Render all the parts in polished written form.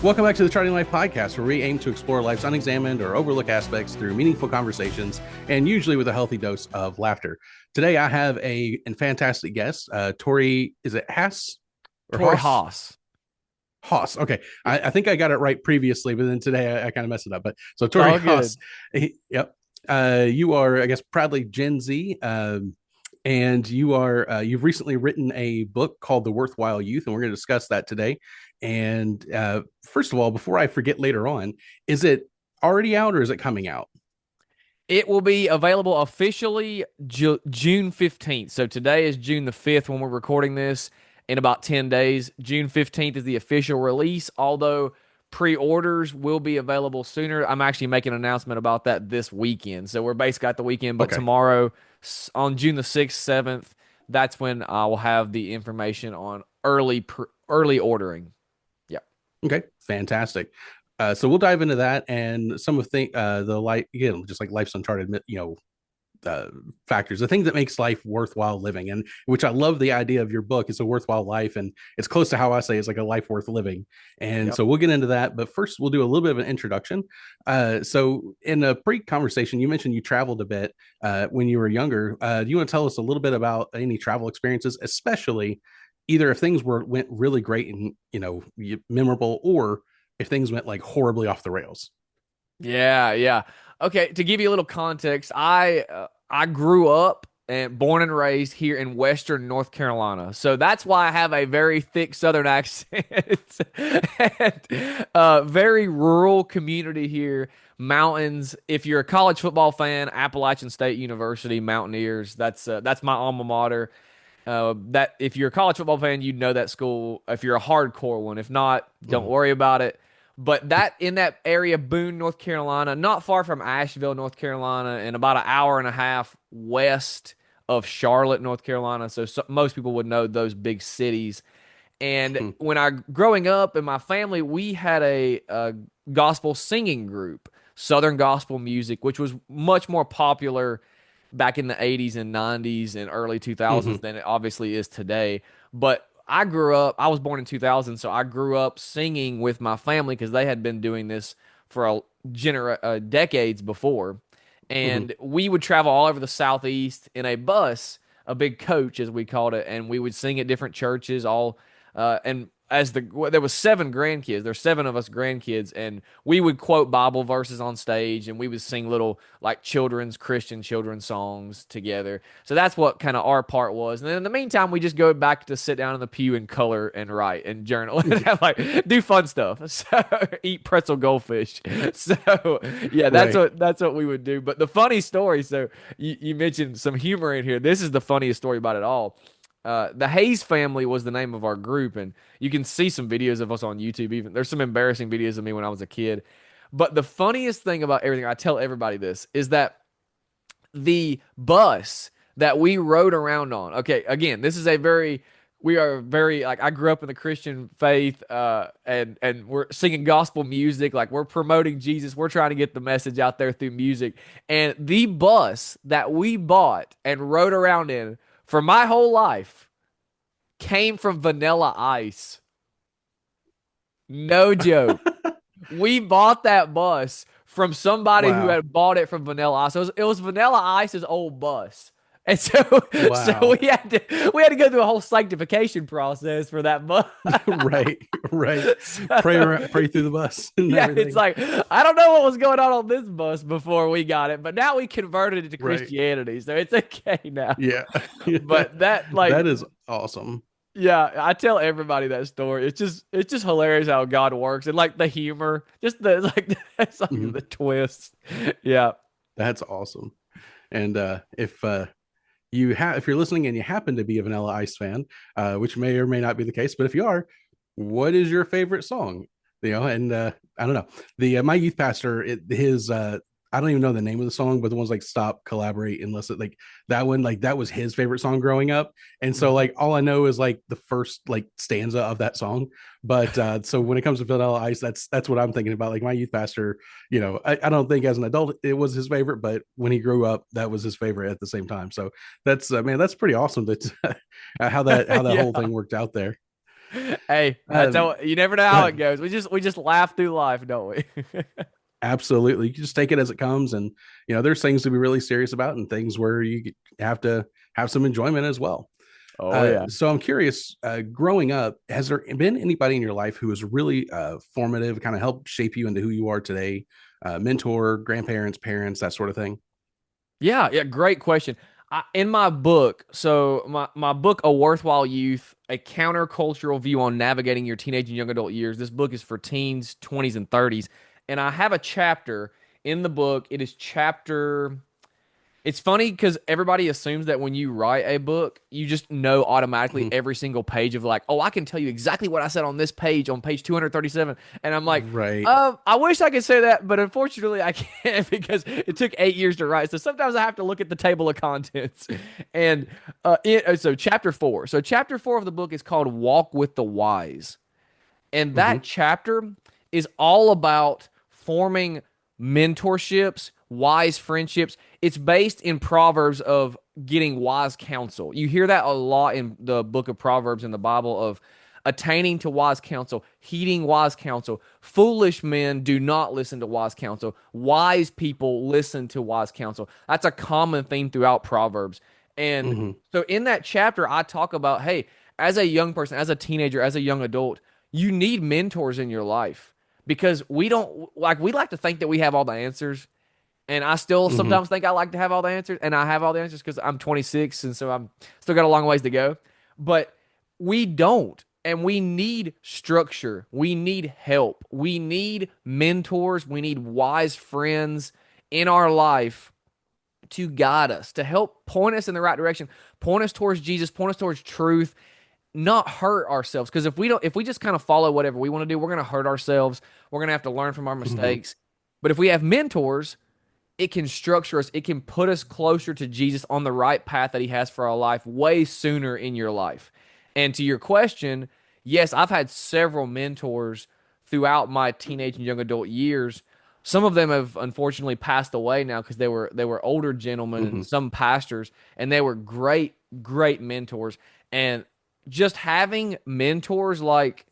Welcome back to the Charting Life podcast, where we aim to explore life's unexamined or overlooked aspects through meaningful conversations, and usually with a healthy dose of laughter. Today, I have a fantastic guest, Tory. Is it Haas or Tory Haas? Haas. Haas. Okay, I think I got it right previously, but then today I kind of messed it up. But so It's Tory all good. Haas, yep. You are, I guess, proudly Gen Z. And you've recently written a book called The Worthwhile Youth, and we're going to discuss that today. And first of all, before I forget later on, is it already out or is it coming out? It will be available officially June 15th. So today is June the 5th when we're recording this. In about 10 days, June 15th is the official release, although pre-orders will be available sooner. I'm actually making an announcement about that this weekend. So we're basically at the weekend, but Okay. tomorrow on June the 6th, 7th, that's when I will have the information on early ordering. Yeah. Okay. Fantastic. So we'll dive into that and some of the light, again, just like life's uncharted, factors, the thing that makes life worthwhile living, and which I love the idea of your book. It's a worthwhile life, and it's close to how I say it's like a life worth living. And Yep. so we'll get into that, but first we'll do a little bit of an introduction. So in a pre-conversation, you mentioned you traveled a bit when you were younger. Do you want to tell us a little bit about any travel experiences, especially either if things went really great and memorable, or if things went like horribly off the rails? Yeah, yeah. Okay, to give you a little context, I grew up and born and raised here in Western North Carolina, so that's why I have a very thick Southern accent. and, very rural community here, mountains. If you're a college football fan, Appalachian State University Mountaineers. That's my alma mater. That if you're a college football fan, you'd know that school. If you're a hardcore one, if not, don't Mhm. worry about it. But that in that area, Boone, North Carolina, not far from Asheville, North Carolina, and about an hour and a half west of Charlotte, North Carolina. So most people would know those big cities. And when I growing up in my family, we had a gospel singing group, Southern gospel music, which was much more popular back in the 80s and 90s and early 2000s Mhm. than it obviously is today. But I was born in 2000, so I grew up singing with my family because they had been doing this for decades before. Mhm. And we would travel all over the Southeast in a bus, a big coach, as we called it, and we would sing at different churches, and as there was seven grandkids, there's seven of us grandkids, and we would quote Bible verses on stage, and we would sing little like Christian children's songs together. So that's what kind of our part was. And then in the meantime, we just go back to sit down in the pew and color and write and journal and have, like, do fun stuff. So eat pretzel goldfish. So yeah, Right. that's what we would do. But the funny story. So you mentioned some humor in here. This is the funniest story about it all. The Hayes family was the name of our group, and you can see some videos of us on YouTube. Even there's some embarrassing videos of me when I was a kid. But the funniest thing about everything, I tell everybody this, is that the bus that we rode around on. Okay, again, we are very like I grew up in the Christian faith, and we're singing gospel music, like we're promoting Jesus. We're trying to get the message out there through music. And the bus that we bought and rode around in for my whole life came from Vanilla Ice. No joke. We bought that bus from somebody who Wow. had bought it from Vanilla Ice. It was Vanilla Ice's old bus. And so Wow. we had to go through a whole sanctification process for that bus. Right. Right. So, Pray through the bus and yeah, it's everything. like I don't know what was going on this bus before we got it, but now we converted it to Right. Christianity, so it's okay now. Yeah. But that like That is awesome. yeah, I tell everybody that story. It's just hilarious how God works and like the humor, just the like that's like Mhm. the twist. Yeah. That's awesome. And if you're listening and you happen to be a Vanilla Ice fan, which may or may not be the case, but if you are, what is your favorite song? And I don't know. The my youth pastor, his I don't even know the name of the song, but the one's like "Stop, Collaborate, and Listen." Like that one, like that was his favorite song growing up. And so Mhm. like all I know is like the first like stanza of that song. But so when it comes to Vanilla Ice, that's what I'm thinking about. Like my youth pastor, I don't think as an adult it was his favorite, but when he grew up, that was his favorite at the same time. So that's man, that's pretty awesome. That how that whole Yeah. thing worked out there. Hey, that's Um, how you never know go how it ahead. goes. We just laugh through life, don't we? Absolutely. You can just take it as it comes. And, there's things to be really serious about and things where you have to have some enjoyment as well. Oh yeah. So I'm curious, growing up, has there been anybody in your life who was really formative, kind of helped shape you into who you are today? Mentor, grandparents, parents, that sort of thing? Yeah, yeah, great question. In my book, so my book, A Worthwhile Youth, a countercultural view on navigating your teenage and young adult years. This book is for teens, 20s, and 30s. And I have a chapter in the book. It is chapter It's funny because everybody assumes that when you write a book, you just know automatically Mhm. every single page of like, oh, I can tell you exactly what I said on this page, on page 237. And I'm like, Right. I wish I could say that, but unfortunately I can't because it took 8 years to write. So sometimes I have to look at the table of contents. And so chapter four. So chapter four of the book is called Walk with the Wise. And that Hmm. chapter is all about forming mentorships, wise friendships. It's based in Proverbs of getting wise counsel. You hear that a lot in the book of Proverbs in the Bible of attaining to wise counsel, heeding wise counsel. Foolish men do not listen to wise counsel. Wise people listen to wise counsel. That's a common theme throughout Proverbs. And Hmm. so in that chapter, I talk about, hey, as a young person, as a teenager, as a young adult, you need mentors in your life because we like to think that we have all the answers. And I still Hmm. sometimes think I like to have all the answers, and I have all the answers because I'm 26, and so I'm still got a long ways to go. But we don't, and we need structure. We need help. We need mentors. We need wise friends in our life to guide us, to help point us in the right direction, point us towards Jesus, point us towards truth, not hurt ourselves. Because if we just kind of follow whatever we want to do, we're going to hurt ourselves. We're going to have to learn from our Hmm. mistakes. But if we have mentors, it can structure us. It can put us closer to Jesus on the right path that he has for our life way sooner in your life. And to your question, yes, I've had several mentors throughout my teenage and young adult years. Some of them have unfortunately passed away now because they were older gentlemen Hmm. and some pastors, and they were great mentors. And just having mentors like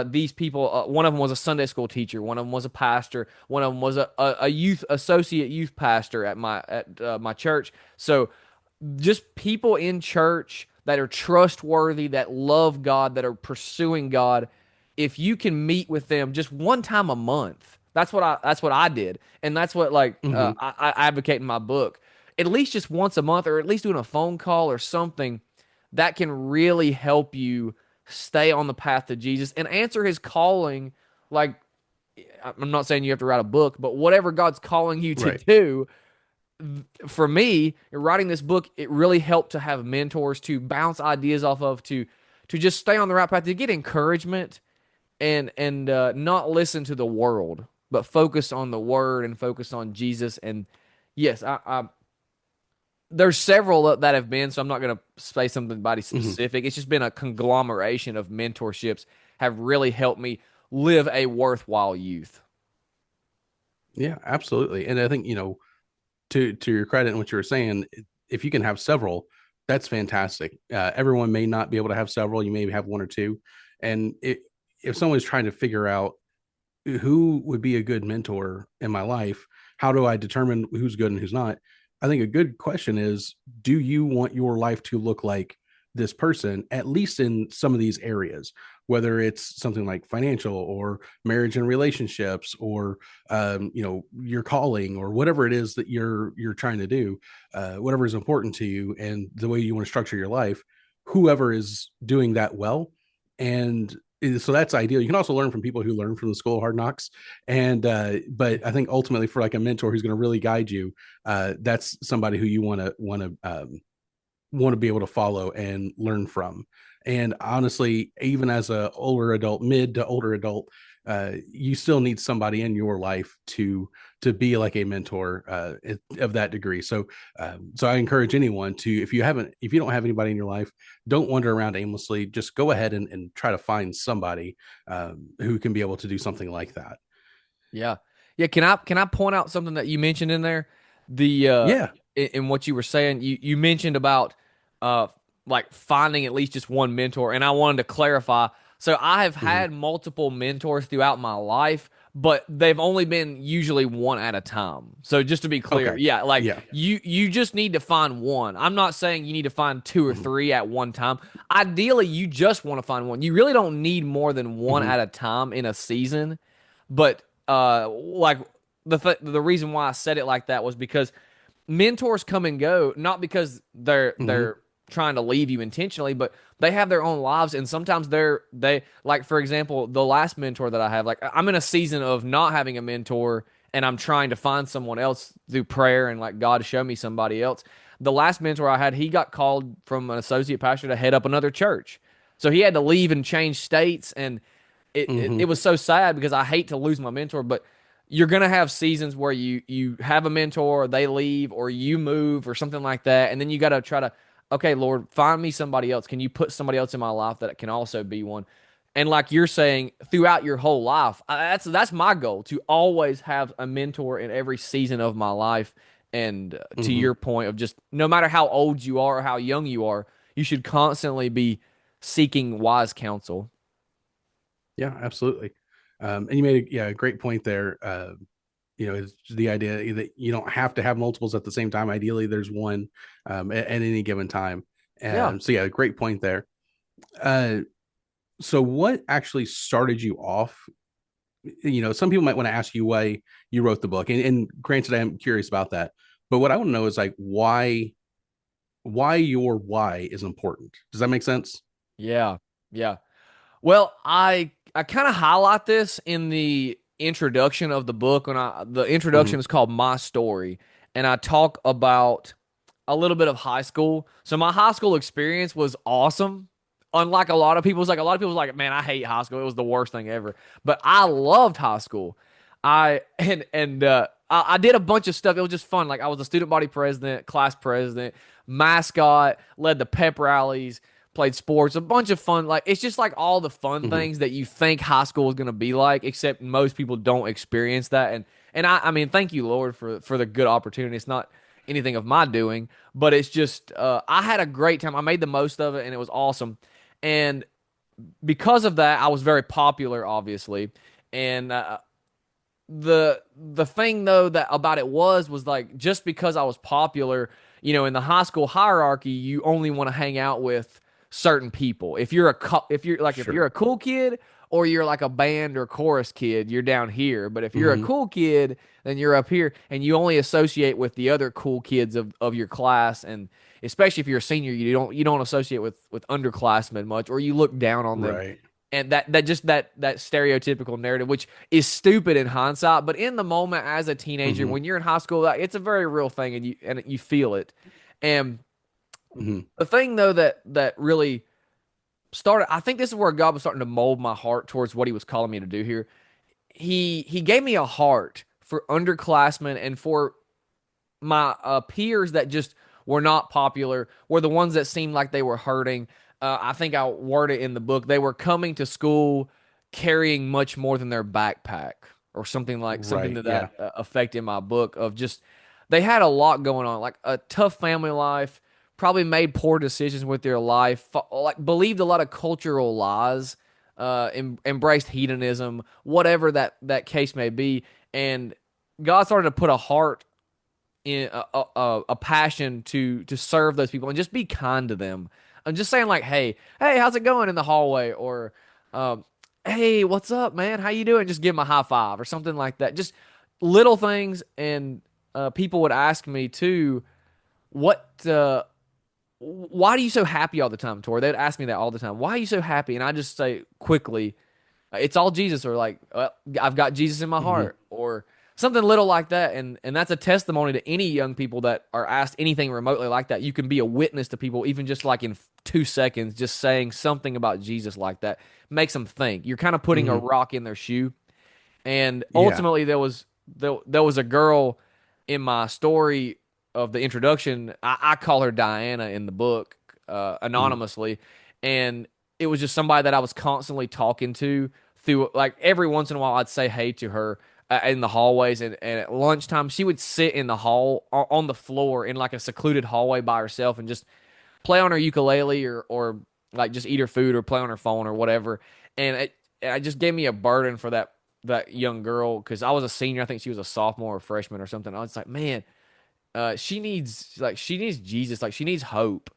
these people, one of them was a Sunday school teacher, one of them was a pastor, one of them was a youth associate youth pastor at my church. So just people in church that are trustworthy, that love God, that are pursuing God. If you can meet with them just one time a month, that's what I did, and that's what like Hmm. I advocate in my book. At least just once a month, or at least doing a phone call or something that can really help you stay on the path to Jesus and answer his calling. Like, I'm not saying you have to write a book, but whatever God's calling you to Right. do, for me, writing this book, it really helped to have mentors to bounce ideas off of, to just stay on the right path, to get encouragement and not listen to the world, but focus on the word and focus on Jesus. And yes, there's several that have been, so I'm not going to say something body Hmm. specific. It's just been a conglomeration of mentorships have really helped me live a worthwhile youth. Yeah, absolutely. And I think, to your credit and what you were saying, if you can have several, that's fantastic. Everyone may not be able to have several. You may have one or two, and if someone's trying to figure out who would be a good mentor in my life, how do I determine who's good and who's not? I think a good question is, do you want your life to look like this person, at least in some of these areas, whether it's something like financial or marriage and relationships, or your calling, or whatever it is that you're trying to do, whatever is important to you and the way you want to structure your life, whoever is doing that well. And so that's ideal. You can also learn from people who learn from the school of hard knocks, and but I think ultimately for like a mentor who's going to really guide you, that's somebody who you want to be able to follow and learn from. And honestly, even as a older adult, mid to older adult, you still need somebody in your life to be like a mentor of that degree. So I encourage anyone to, if you don't have anybody in your life, don't wander around aimlessly. Just go ahead and try to find somebody who can be able to do something like that. Yeah. Yeah, can I point out something that you mentioned in there? The Yeah. in what you were saying, you mentioned about uh like finding at least just one mentor, and I wanted to clarify. So I have Hmm. had multiple mentors throughout my life, but they've only been usually one at a time. So just to be clear, Okay. yeah, like Yeah. you just need to find one. I'm not saying you need to find two or Hmm. three at one time. Ideally, you just want to find one. You really don't need more than one Hmm. at a time in a season. But like the reason why I said it like that was because mentors come and go, not because Hmm. they're trying to leave you intentionally, but they have their own lives, and sometimes they like, for example, the last mentor that I have, like I'm in a season of not having a mentor, and I'm trying to find someone else through prayer and like God to show me somebody else. The last mentor I had, he got called from an associate pastor to head up another church, so he had to leave and change states, and it Hmm. was so sad because I hate to lose my mentor, but you're gonna have seasons where you have a mentor, they leave, or you move, or something like that, and then you got to try to, okay, Lord, find me somebody else. Can you put somebody else in my life that can also be one? And like you're saying, throughout your whole life, that's my goal, to always have a mentor in every season of my life. And to Hmm. your point of just no matter how old you are or how young you are, you should constantly be seeking wise counsel. Yeah, absolutely. And you made a great point there. It's the idea that you don't have to have multiples at the same time. Ideally, there's one at any given time. Yeah. So yeah, great point there. Uh, so what actually started you off? Some people might want to ask you why you wrote the book, and granted, I am curious about that. But what I want to know is like why your why is important. Does that make sense? Yeah. Yeah. Well, I kind of highlight this in the introduction of the book. When the introduction Hmm. is called My Story, and I talk about a little bit of high school. So my high school experience was awesome. Unlike a lot of people's, like a lot of people's like, man, I hate high school. It was the worst thing ever. But I loved high school. I did a bunch of stuff. It was just fun. Like I was a student body president, class president, mascot, led the pep rallies, played sports, a bunch of fun. Like it's just like all the fun Hmm. things that you think high school is gonna be like, except most people don't experience that. And I mean, thank you, Lord, for the good opportunity. It's not anything of my doing, but it's just I had a great time. I made the most of it, and it was awesome. And because of that, I was very popular, obviously. And the thing though that about it was like just because I was popular, in the high school hierarchy, you only want to hang out with certain people. If you're Sure. a cool kid or you're like a band or chorus kid, you're down here. But if you're a Hmm. cool kid, then you're up here, and you only associate with the other cool kids of your class. And especially if you're a senior, you don't associate with underclassmen much, or you look down on them. Right. And that stereotypical narrative, which is stupid in hindsight, but in the moment as a teenager, Hmm. when you're in high school, it's a very real thing, and you feel it. And Hmm. the thing though that really started, I think this is where God was starting to mold my heart towards what He was calling me to do here. He gave me a heart for underclassmen and for my peers that just were not popular, were the ones that seemed like they were hurting. I think I worded it in the book. They were coming to school carrying much more than their backpack, or something Right. to Yeah. that effect in my book. Of just they had a lot going on, like a tough family life, probably made poor decisions with their life, like believed a lot of cultural lies, embraced hedonism, whatever that case may be, and God started to put a heart in a passion to serve those people and just be kind to them. I'm just saying like, hey, how's it going in the hallway? Or, um, hey, what's up, man? How you doing? Just give them a high five or something like that. Just little things. And people would ask me too, what, why are you so happy all the time, Tori? They'd ask me that all the time. Why are you so happy? And I just say quickly, it's all Jesus, or like, I've got Jesus in my Hmm. heart, or something little like that. And that's a testimony to any young people that are asked anything remotely like that. You can be a witness to people, even just like in 2 seconds, just saying something about Jesus like that makes them think. You're kind of putting a Hmm. rock in their shoe. And Yeah. ultimately, there was a girl in my story of the introduction. I call her Diana in the book, Hmm. anonymously, and it was just somebody that I was constantly talking to through. Like every once in a while, I'd say hey to her in the hallways, and at lunchtime, she would sit in the hall on the floor in like a secluded hallway by herself and just play on her ukulele or like just eat her food or play on her phone or whatever. And it just gave me a burden for that young girl because I was a senior. I think she was a sophomore or freshman or something. I was like, man, she needs Jesus, like she needs hope,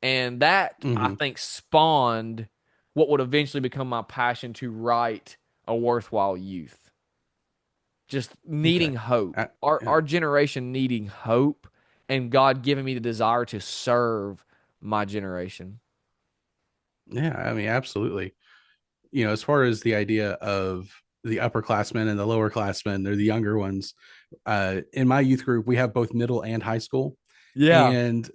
and that I Hmm. think spawned what would eventually become my passion to write a worthwhile youth. Just Okay. needing hope, Yeah. our generation needing hope, and God giving me the desire to serve my generation. Yeah. I mean, absolutely. As far as the idea of the upperclassmen and the lowerclassmen, they're the younger ones. In my youth group, we have both middle and high school. Yeah. And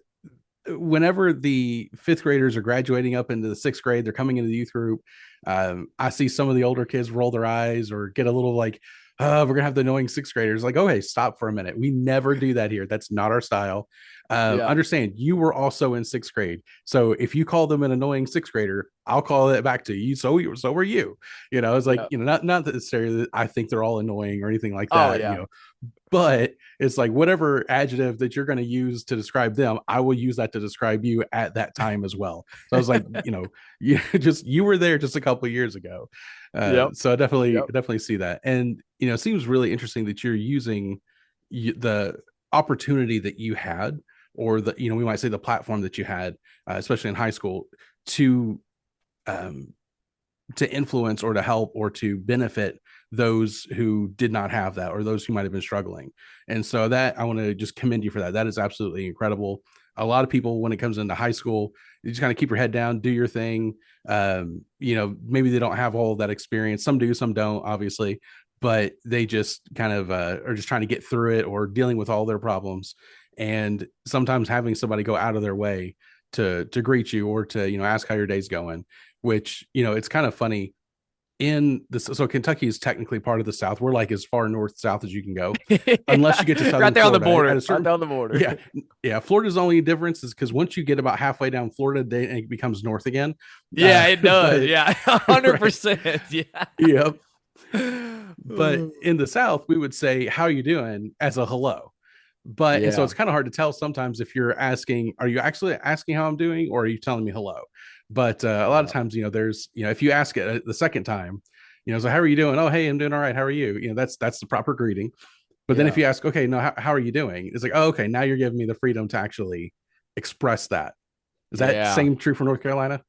whenever the fifth graders are graduating up into the sixth grade, they're coming into the youth group. I see some of the older kids roll their eyes or get a little like, we're gonna have the annoying sixth graders. Like, oh hey, stop for a minute. We never do that here. That's not our style. Yeah. Understand you were also in sixth grade, so if you call them an annoying sixth grader, I'll call it back to you. So were you. It's like Yeah. not necessarily that I think they're all annoying or anything like Oh that. yeah. But it's like whatever adjective that you're going to use to describe them, I will use that to describe you at that time as well. So I was like, you were there just a couple of years ago. Yep. So I definitely Yep. definitely see that. And it seems really interesting that you're using the opportunity that you had, or the we might say the platform that you had, especially in high school, to um, to influence or to help or to benefit those who did not have that, or those who might have been struggling. And so that I want to just commend you for that. That is absolutely incredible. A lot of people, when it comes into high school, you just kind of keep your head down, do your thing. Maybe they don't have all of that experience. Some do, some don't, obviously, but they just kind of are just trying to get through it or dealing with all their problems. And sometimes having somebody go out of their way to greet you or to ask how your day's going, which it's kind of funny. In this, so Kentucky is technically part of the South. We're like as far north south as you can go, unless you get to Right southern there on the Florida at border. a Right certain. there on the border. Yeah, yeah, Florida's only difference is because once you get about halfway down Florida, then it becomes north again. Yeah, it does. But Yeah. right, 100%. Yeah. yeah. But in the South, we would say how you doing as a hello. And so Yeah. it's kind of hard to tell sometimes if you're asking, are you actually asking how I'm doing, or are you telling me hello? But a lot of Yeah. times, there's, if you ask it the second time, so how are you doing? Oh, hey, I'm doing all right. How are you? That's the proper greeting. But then if Yeah. you ask, okay, no, how are you doing? It's like, oh, okay, now you're giving me the freedom to actually express that. Is that Yeah. same true for North Carolina?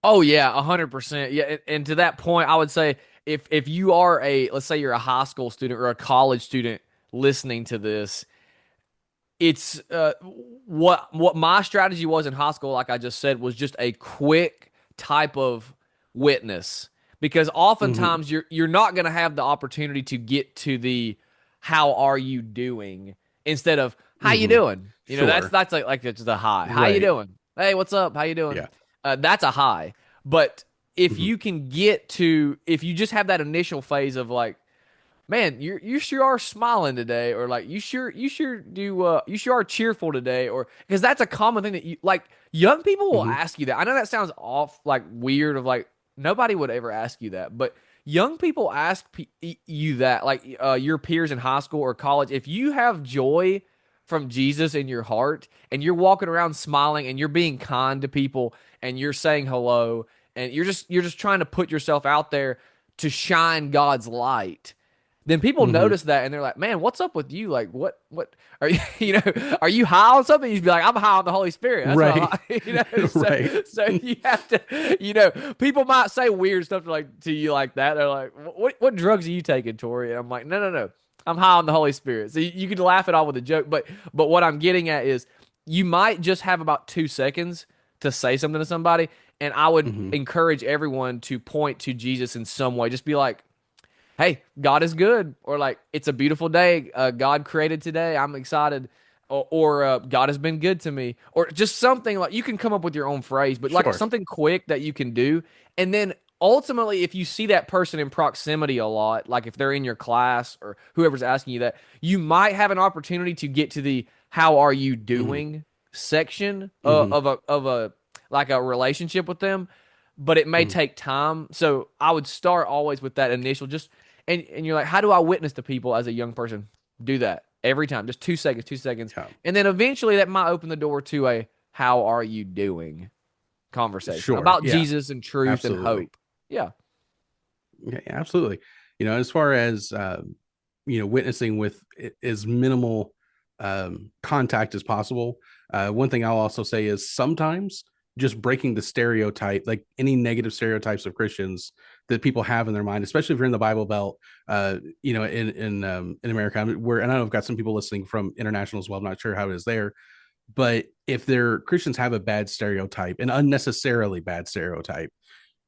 Oh yeah, 100%. Yeah, and to that point, I would say if you are let's say you're a high school student or a college student listening to this, it's what my strategy was in high school, like I just said, was just a quick type of witness because Mm-hmm. oftentimes you're not going to have the opportunity to get to the how are you doing instead of how you Mm-hmm. doing. That's Sure. like it's the hi. How you Right. doing? Hey, what's up? How you doing? Yeah. That's a hi. But if Mm-hmm. you can get to if you just have that initial phase of like man, you sure are smiling today, or like you sure are cheerful today, or because that's a common thing that you like young people will Mm-hmm. ask you that. I know that sounds off like weird of like nobody would ever ask you that, but young people ask you that like your peers in high school or college if you have joy from Jesus in your heart and you're walking around smiling and you're being kind to people and you're saying hello and you're just trying to put yourself out there to shine God's light, then people Mm-hmm. notice that and they're like, "Man, what's up with you? Like, what are you? Are you high on something?" You'd be like, "I'm high on the Holy Spirit." That's what I'm Right. high. So Right. so you have to, people might say weird stuff to you like that. They're like, "What drugs are you taking, Tori?" And I'm like, "No, no, no, I'm high on the Holy Spirit." So you can laugh it off with a joke, but what I'm getting at is you might just have about 2 seconds to say something to somebody, and I would Mm-hmm. encourage everyone to point to Jesus in some way. Just be like, hey, God is good, or like it's a beautiful day. God created today. I'm excited, or God has been good to me, or just something like you can come up with your own phrase, but like Sure. something quick that you can do, and then ultimately, if you see that person in proximity a lot, like if they're in your class or whoever's asking you that, you might have an opportunity to get to the "How are you Mm-hmm. doing?" section Mm-hmm. of a like a relationship with them, but it may Mm-hmm. take time. So I would start always with that initial just and you're like, how do I witness to people as a young person? Do that every time, just 2 seconds, 2 seconds, Yeah. and then eventually that might open the door to a how are you doing? conversation Sure. about Yeah. Jesus and truth and Absolutely. hope. Yeah. Yeah, absolutely. As far as witnessing with as minimal contact as possible. One thing I'll also say is sometimes just breaking the stereotype, like any negative stereotypes of Christians that people have in their mind, especially if you're in the Bible Belt, in America, where and I know I've got some people listening from international as well. I'm not sure how it is there, but if their Christians have a bad stereotype, an unnecessarily bad stereotype,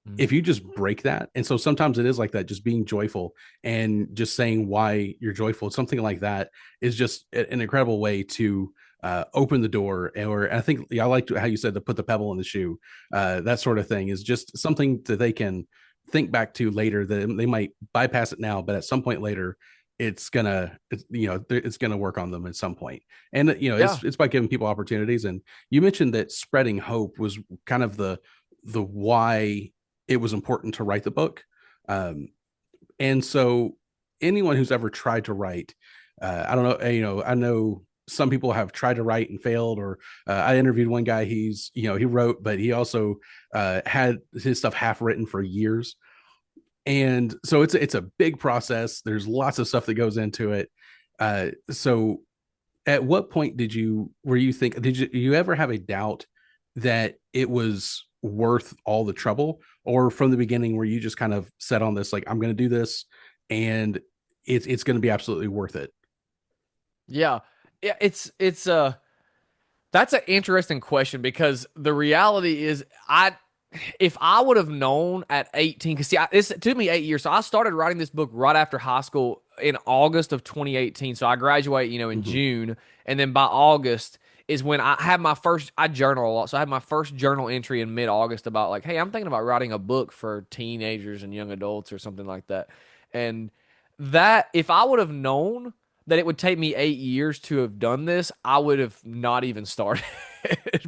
Mm. if you just break that, and so sometimes it is like that, just being joyful and just saying why you're joyful, something like that is just an incredible way to open the door. Or I think, yeah, I liked how you said to put the pebble in the shoe. That sort of thing is just something that they can think back to later, that they might bypass it now, but at some point later it's gonna work on them at some point. And Yeah. it's by giving people opportunities. And you mentioned that spreading hope was kind of the why it was important to write the book. Um, and so anyone who's ever tried to write, I don't know, I know some people have tried to write and failed, or I interviewed one guy, he wrote, but he also had his stuff half written for years. And so it's a big process. There's lots of stuff that goes into it. So at what point were you think, you ever have a doubt that it was worth all the trouble, or from the beginning where you just kind of set on this, like, I'm going to do this, and it's going to be absolutely worth it? Yeah. Yeah, it's that's an interesting question because the reality is I if I would have known at 18, because see, it took me 8 years. So I started writing this book right after high school in August of 2018. So I graduate, in Mm-hmm. June. And then by August is when I had my first, I journal a lot. So I had my first journal entry in mid August about like, hey, I'm thinking about writing a book for teenagers and young adults or something like that. And that, if I would have known that it would take me 8 years to have done this, I would have not even started.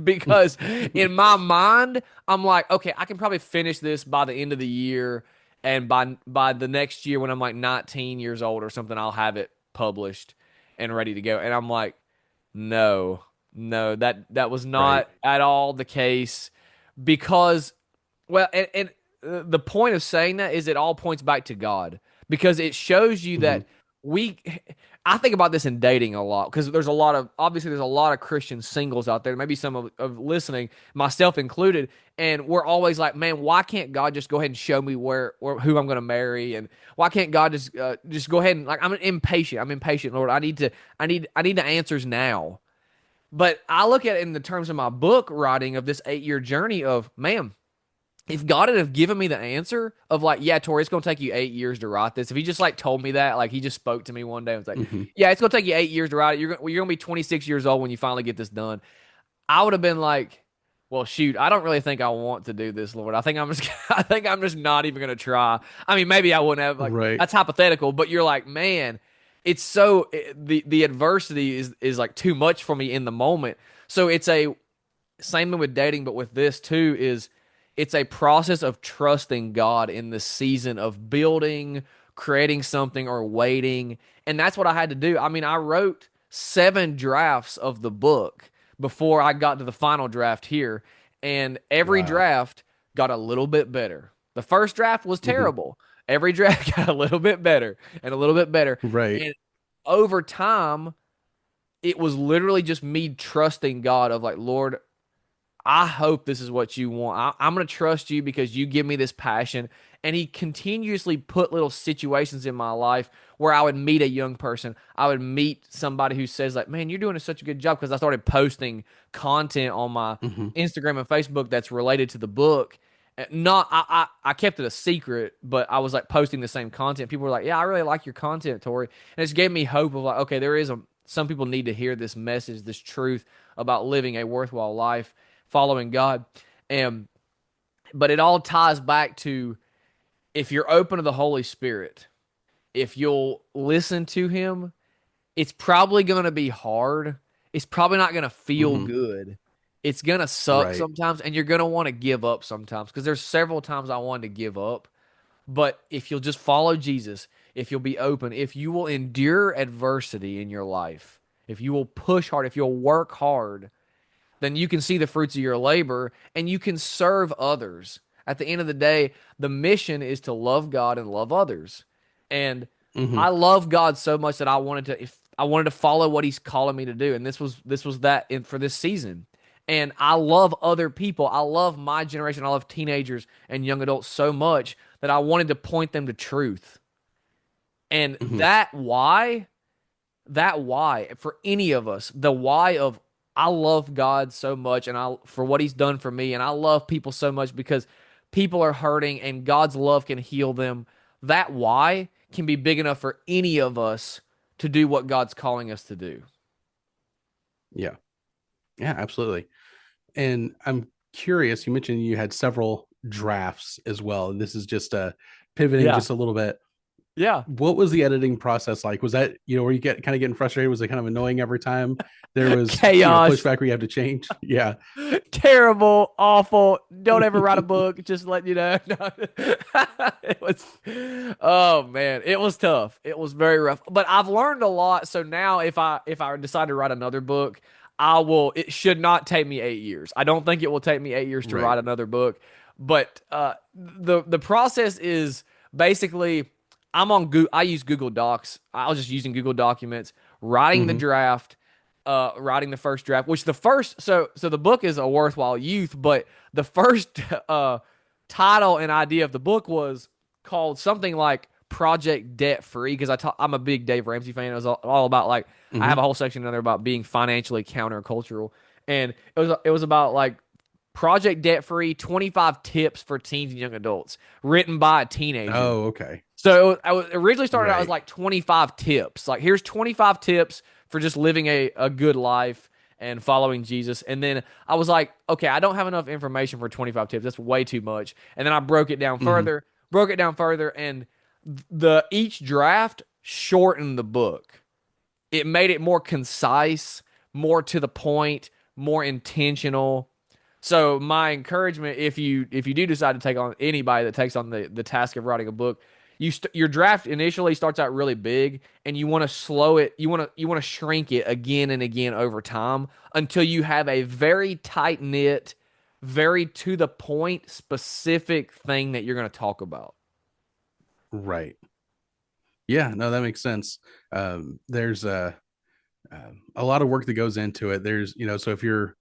Because in my mind, I'm like, okay, I can probably finish this by the end of the year, and by the next year when I'm like 19 years old or something, I'll have it published and ready to go. And I'm like, no, no, that was Right. not at all the case because well, and the point of saying that is it all points back to God because it shows you Mm-hmm. that we. I think about this in dating a lot because there's a lot of Christian singles out there, maybe some of listening, myself included, and we're always like, man, why can't God just go ahead and show me who I'm going to marry, and why can't God just go ahead and like I'm impatient, Lord, I need the answers now. But I look at it in the terms of my book writing of this 8 year journey of man, if God had have given me the answer of like, yeah, Tori, it's gonna take you 8 years to write this. If he just like told me that, like he just spoke to me one day and was like, Mm-hmm. yeah, it's gonna take you 8 years to write it. You're gonna be 26 years old when you finally get this done. I would have been like, well, shoot, I don't really think I want to do this, Lord. I think I'm just not even gonna try. I mean, maybe I wouldn't have like Right. that's hypothetical, but you're like, man, the adversity is like too much for me in the moment. So it's a same thing with dating, but with this too is it's a process of trusting God in the season of building, creating something, or waiting. And that's what I had to do. I mean, I wrote 7 drafts of the book before I got to the final draft here, and every Wow. draft got a little bit better. The first draft was Mm-hmm. terrible. Every draft got a little bit better and a little bit better. Right. And over time, it was literally just me trusting God of like, Lord, I hope this is what you want. I'm going to trust you because you give me this passion. And he continuously put little situations in my life where I would meet a young person. I would meet somebody who says like, man, you're doing such a good job. Because I started posting content on my Mm-hmm. Instagram and Facebook that's related to the book. Not, I kept it a secret, but I was like posting the same content. People were like, yeah, I really like your content, Tori. And it's gave me hope of like, okay, some people need to hear this message, this truth about living a worthwhile life following God. And but it all ties back to if you're open to the Holy Spirit, if you'll listen to him, it's probably going to be hard. It's probably not going to feel Mm-hmm. good. It's going to suck Right. sometimes and you're going to want to give up sometimes because there's several times I wanted to give up. But if you'll just follow Jesus, if you'll be open, if you will endure adversity in your life, if you will push hard, if you'll work hard, then you can see the fruits of your labor and you can serve others. At the end of the day, the mission is to love God and love others. And Hmm. I love God so much that I wanted to follow what he's calling me to do. And this was that for this season. And I love other people. I love my generation. I love teenagers and young adults so much that I wanted to point them to truth. And Hmm. that why for any of us, the why of I love God so much and I for what he's done for me, and I love people so much because people are hurting and God's love can heal them. That why can be big enough for any of us to do what God's calling us to do. Yeah. Yeah, absolutely. And I'm curious, you mentioned you had several drafts as well. And this is just pivoting Yeah. just a little bit. Yeah. What was the editing process like? Was that, where you get kind of getting frustrated? Was it kind of annoying every time there was, Chaos. pushback where you have to change? Yeah. Terrible, awful. Don't ever write a book. Just letting you know. No. It was, oh man, it was tough. It was very rough. But I've learned a lot. So now, if I decide to write another book, I will. It should not take me 8 years. I don't think it will take me 8 years to Right. write another book. But the process is basically I'm on Google. I use Google Docs. I was just using Google Documents, writing the Hmm. draft, writing the first draft, which the first so the book is a worthwhile youth, but the first title and idea of the book was called something like Project Debt Free because I'm a big Dave Ramsey fan. It was all about like I have a Hmm. whole section in there about being financially countercultural, and it was about like Project Debt Free 25 tips for teens and young adults written by a teenager. Oh, okay. So I was originally started out as Right. like 25 tips. Like here's 25 tips for just living a good life and following Jesus. And then I was like, okay, I don't have enough information for 25 tips. That's way too much. And then I Hmm. broke it down further, and the each draft shortened the book. It made it more concise, more to the point, more intentional. So my encouragement, if you do decide to take on anybody that takes on the task of writing a book, your draft initially starts out really big, and you want to slow it. You want to shrink it again and again over time until you have a very tight knit, very to the point, specific thing that you're going to talk about. Right. Yeah, no, that makes sense. There's a lot of work that goes into it. There's, so if you're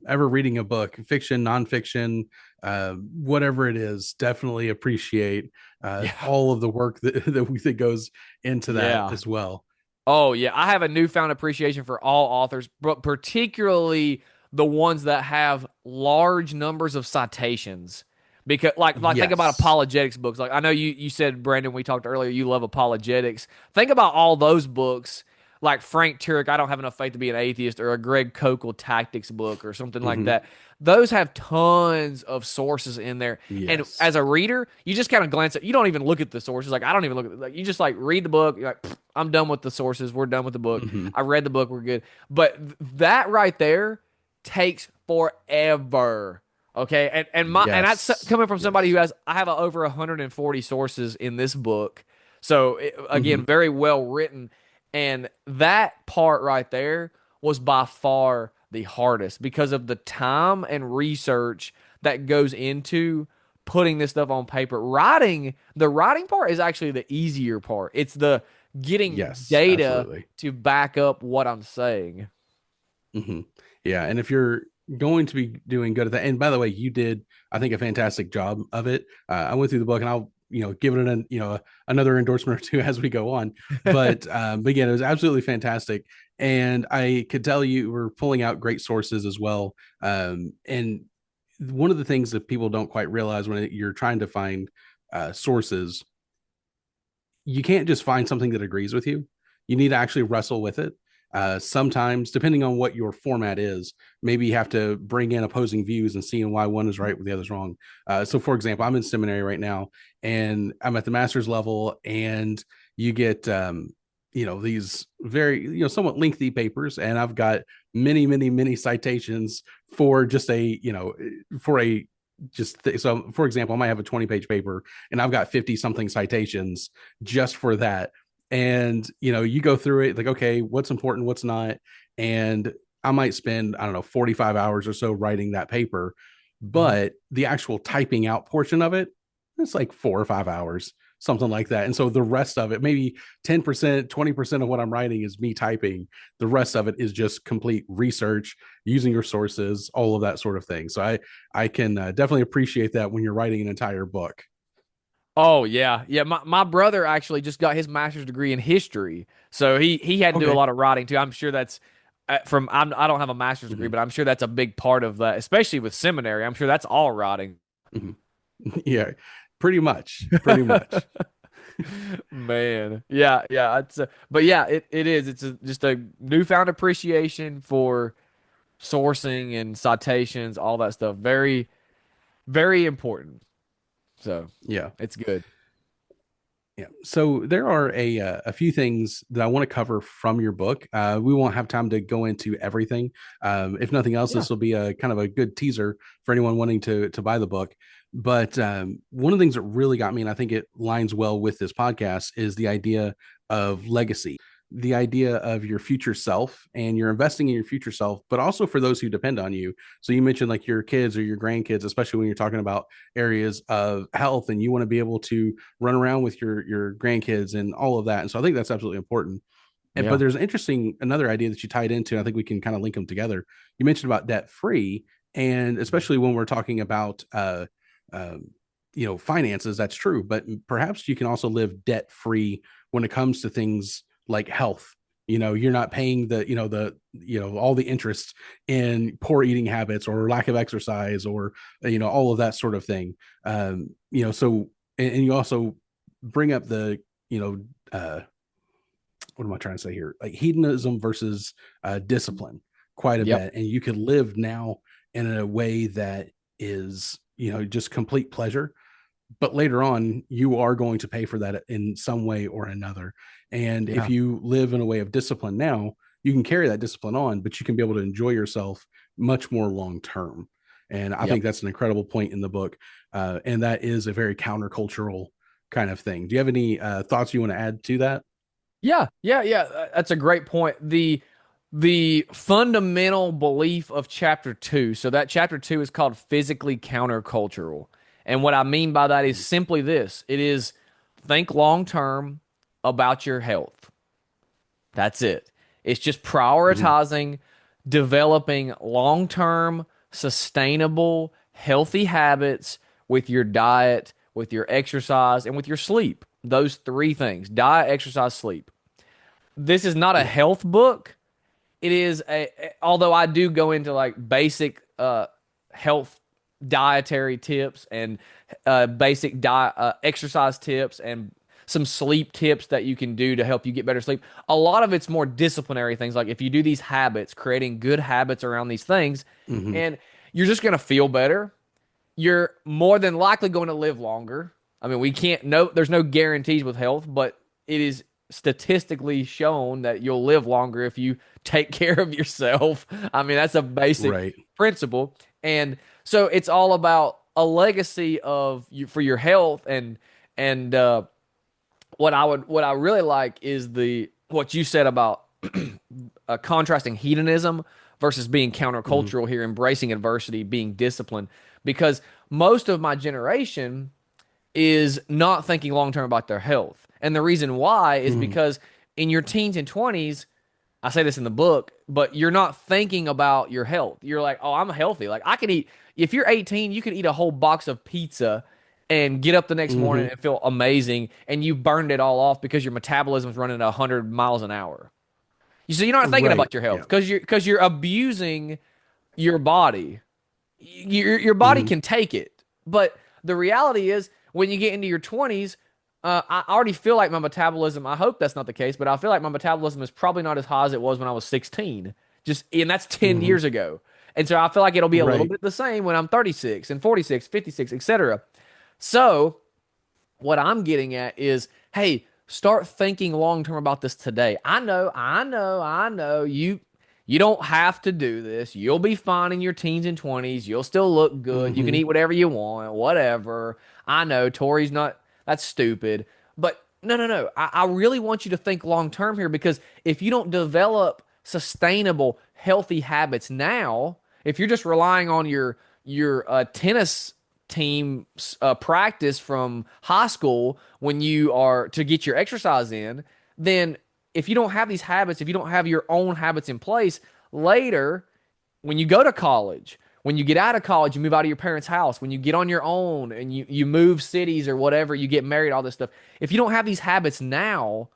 ever reading a book, fiction, nonfiction, whatever it is, definitely appreciate Yeah, all of the work that goes into that yeah. as well. Oh yeah, I have a newfound appreciation for all authors, but particularly the ones that have large numbers of citations. Because like think about Yes. apologetics books. Like I know you said Brandon, we talked earlier, you love apologetics. Think about all those books like Frank Turek, I don't have enough faith to be an atheist, or a Greg Kokel tactics book or something like Hmm. that. Those have tons of sources in there. And Yes. as a reader, you just kind of glance at you don't even look at the sources. Like I don't even look at like you just like read the book, you're like I'm done with the sources. We're done with the book. Hmm. I read the book. We're good. But that right there takes forever. Okay, and that's Yes. coming from somebody who Yes. has I have over 140 sources in this book. So Hmm. again, very well written, and that part right there was by far the hardest because of the time and research that goes into putting this stuff on paper. The writing part is actually the easier part. It's the getting Yes, data absolutely. to back up what I'm saying. Hmm. Yeah, and if you're going to be doing good at that, and by the way, you did, I think, a fantastic job of it. I went through the book, and I'll give it another endorsement or two as we go on. But again, it was absolutely fantastic, and I could tell you were pulling out great sources as well. And one of the things that people don't quite realize when you're trying to find sources, you can't just find something that agrees with you. You need to actually wrestle with it. Sometimes, depending on what your format is, maybe you have to bring in opposing views and seeing why one is right with the other's wrong. So, for example, I'm in seminary right now, and I'm at the master's level, and you get these very somewhat lengthy papers, and I've got many, many, many citations for just a for a so for example, I might have a 20-page paper and I've got 50 something citations just for that. And you go through it like, okay, what's important, what's not. And I might spend, I don't know, 45 hours or so writing that paper, Mhm. but the actual typing out portion of it, it's like 4 or 5 hours, something like that. And so the rest of it, maybe 10%, 20% of what I'm writing is me typing. The rest of it is just complete research, using your sources, all of that sort of thing. So I can definitely appreciate that when you're writing an entire book. Oh yeah, yeah. My brother actually just got his master's degree in history, so he had to do a Okay. lot of writing too. I'm sure that's I don't have a master's degree, Mm-hmm. but I'm sure that's a big part of that, especially with seminary. I'm sure that's all writing. Mm-hmm. Yeah, pretty much. Pretty much. Man, yeah, yeah. But yeah, it is. Just a newfound appreciation for sourcing and citations, all that stuff. Very, very important. So Yeah. it's good. Yeah. So there are a few things that I want to cover from your book. We won't have time to go into everything. If nothing else, Yeah, this will be a kind of a good teaser for anyone wanting to buy the book. But one of the things that really got me, and I think it lines well with this podcast, is the idea of legacy, the idea of your future self, and you're investing in your future self, but also for those who depend on you. So you mentioned like your kids or your grandkids, especially when you're talking about areas of health, and you want to be able to run around with your grandkids and all of that. And so I think that's absolutely important. But yeah, there's an interesting another idea that you tied into. And I think we can kind of link them together. You mentioned about debt free, and especially when we're talking about uh, finances, that's true. But perhaps you can also live debt free when it comes to things like health. You're not paying all the interest in poor eating habits or lack of exercise or all of that sort of thing. So and you also bring up the what am I trying to say here? Like hedonism versus discipline quite a yep, bit. And you could live now in a way that is, just complete pleasure. But later on, you are going to pay for that in some way or another. And if yeah, you live in a way of discipline now, you can carry that discipline on, but you can be able to enjoy yourself much more long term. And I yep. think that's an incredible point in the book. And that is a very countercultural kind of thing. Do you have any thoughts you want to add to that? Yeah, yeah, yeah. That's a great point. The fundamental belief of chapter two. So that chapter two is called physically countercultural. And what I mean by that is simply this. It is think long term about your health. That's it. It's just Mm-hmm. prioritizing developing long term, sustainable, healthy habits with your diet, with your exercise, and with your sleep. Those three things: diet, exercise, sleep. This is not a Yeah. health book. It is although I do go into like basic health dietary tips and basic diet exercise tips and some sleep tips that you can do to help you get better sleep. A lot of it's more disciplinary things like if you do these habits, creating good habits around these things, Mm-hmm. and you're just going to feel better. You're more than likely going to live longer. I mean, we can't no there's no guarantees with health, but it is statistically shown that you'll live longer if you take care of yourself. I mean, that's a basic Right. principle. And so it's all about a legacy of you for your health and what I really like is the what you said about contrasting hedonism versus being Mm-hmm. countercultural here, embracing adversity, being disciplined. Because most of my generation is not thinking long term about their health. And the reason why is Mm-hmm. because in your teens and 20s, I say this in the book, but you're not thinking about your health. You're like, oh, I'm healthy. Like I can eat, if you're 18, you can eat a whole box of pizza and get up the next morning Mm-hmm. and feel amazing. And you burned it all off because your metabolism's running at 100 miles an hour. So you're not thinking Right. about your health Yeah. because you're abusing your body. Your body Mm-hmm. can take it, but the reality is when you get into your 20s, I already feel like my metabolism. I hope that's not the case, but I feel like my metabolism is probably not as high as it was when I was 16. Just and that's 10 Mm-hmm. years ago. And so I feel like it'll be a little Right. bit the same when I'm 36 and 46, 56, etc. So what I'm getting at is, hey, start thinking long term about this today. I know. You don't have to do this. You'll be fine in your teens and 20s. You'll still look good. You can Mm-hmm. eat whatever you want, whatever. I know Tori's not, that's stupid. But no. I really want you to think long term here because if you don't develop sustainable, healthy habits now, if you're just relying on your tennis team practice from high school when you are to get your exercise in, then if you don't have these habits, if you don't have your own habits in place, later when you go to college, when you get out of college, you move out of your parents' house, when you get on your own and you move cities or whatever, you get married, all this stuff. If you don't have these habits now,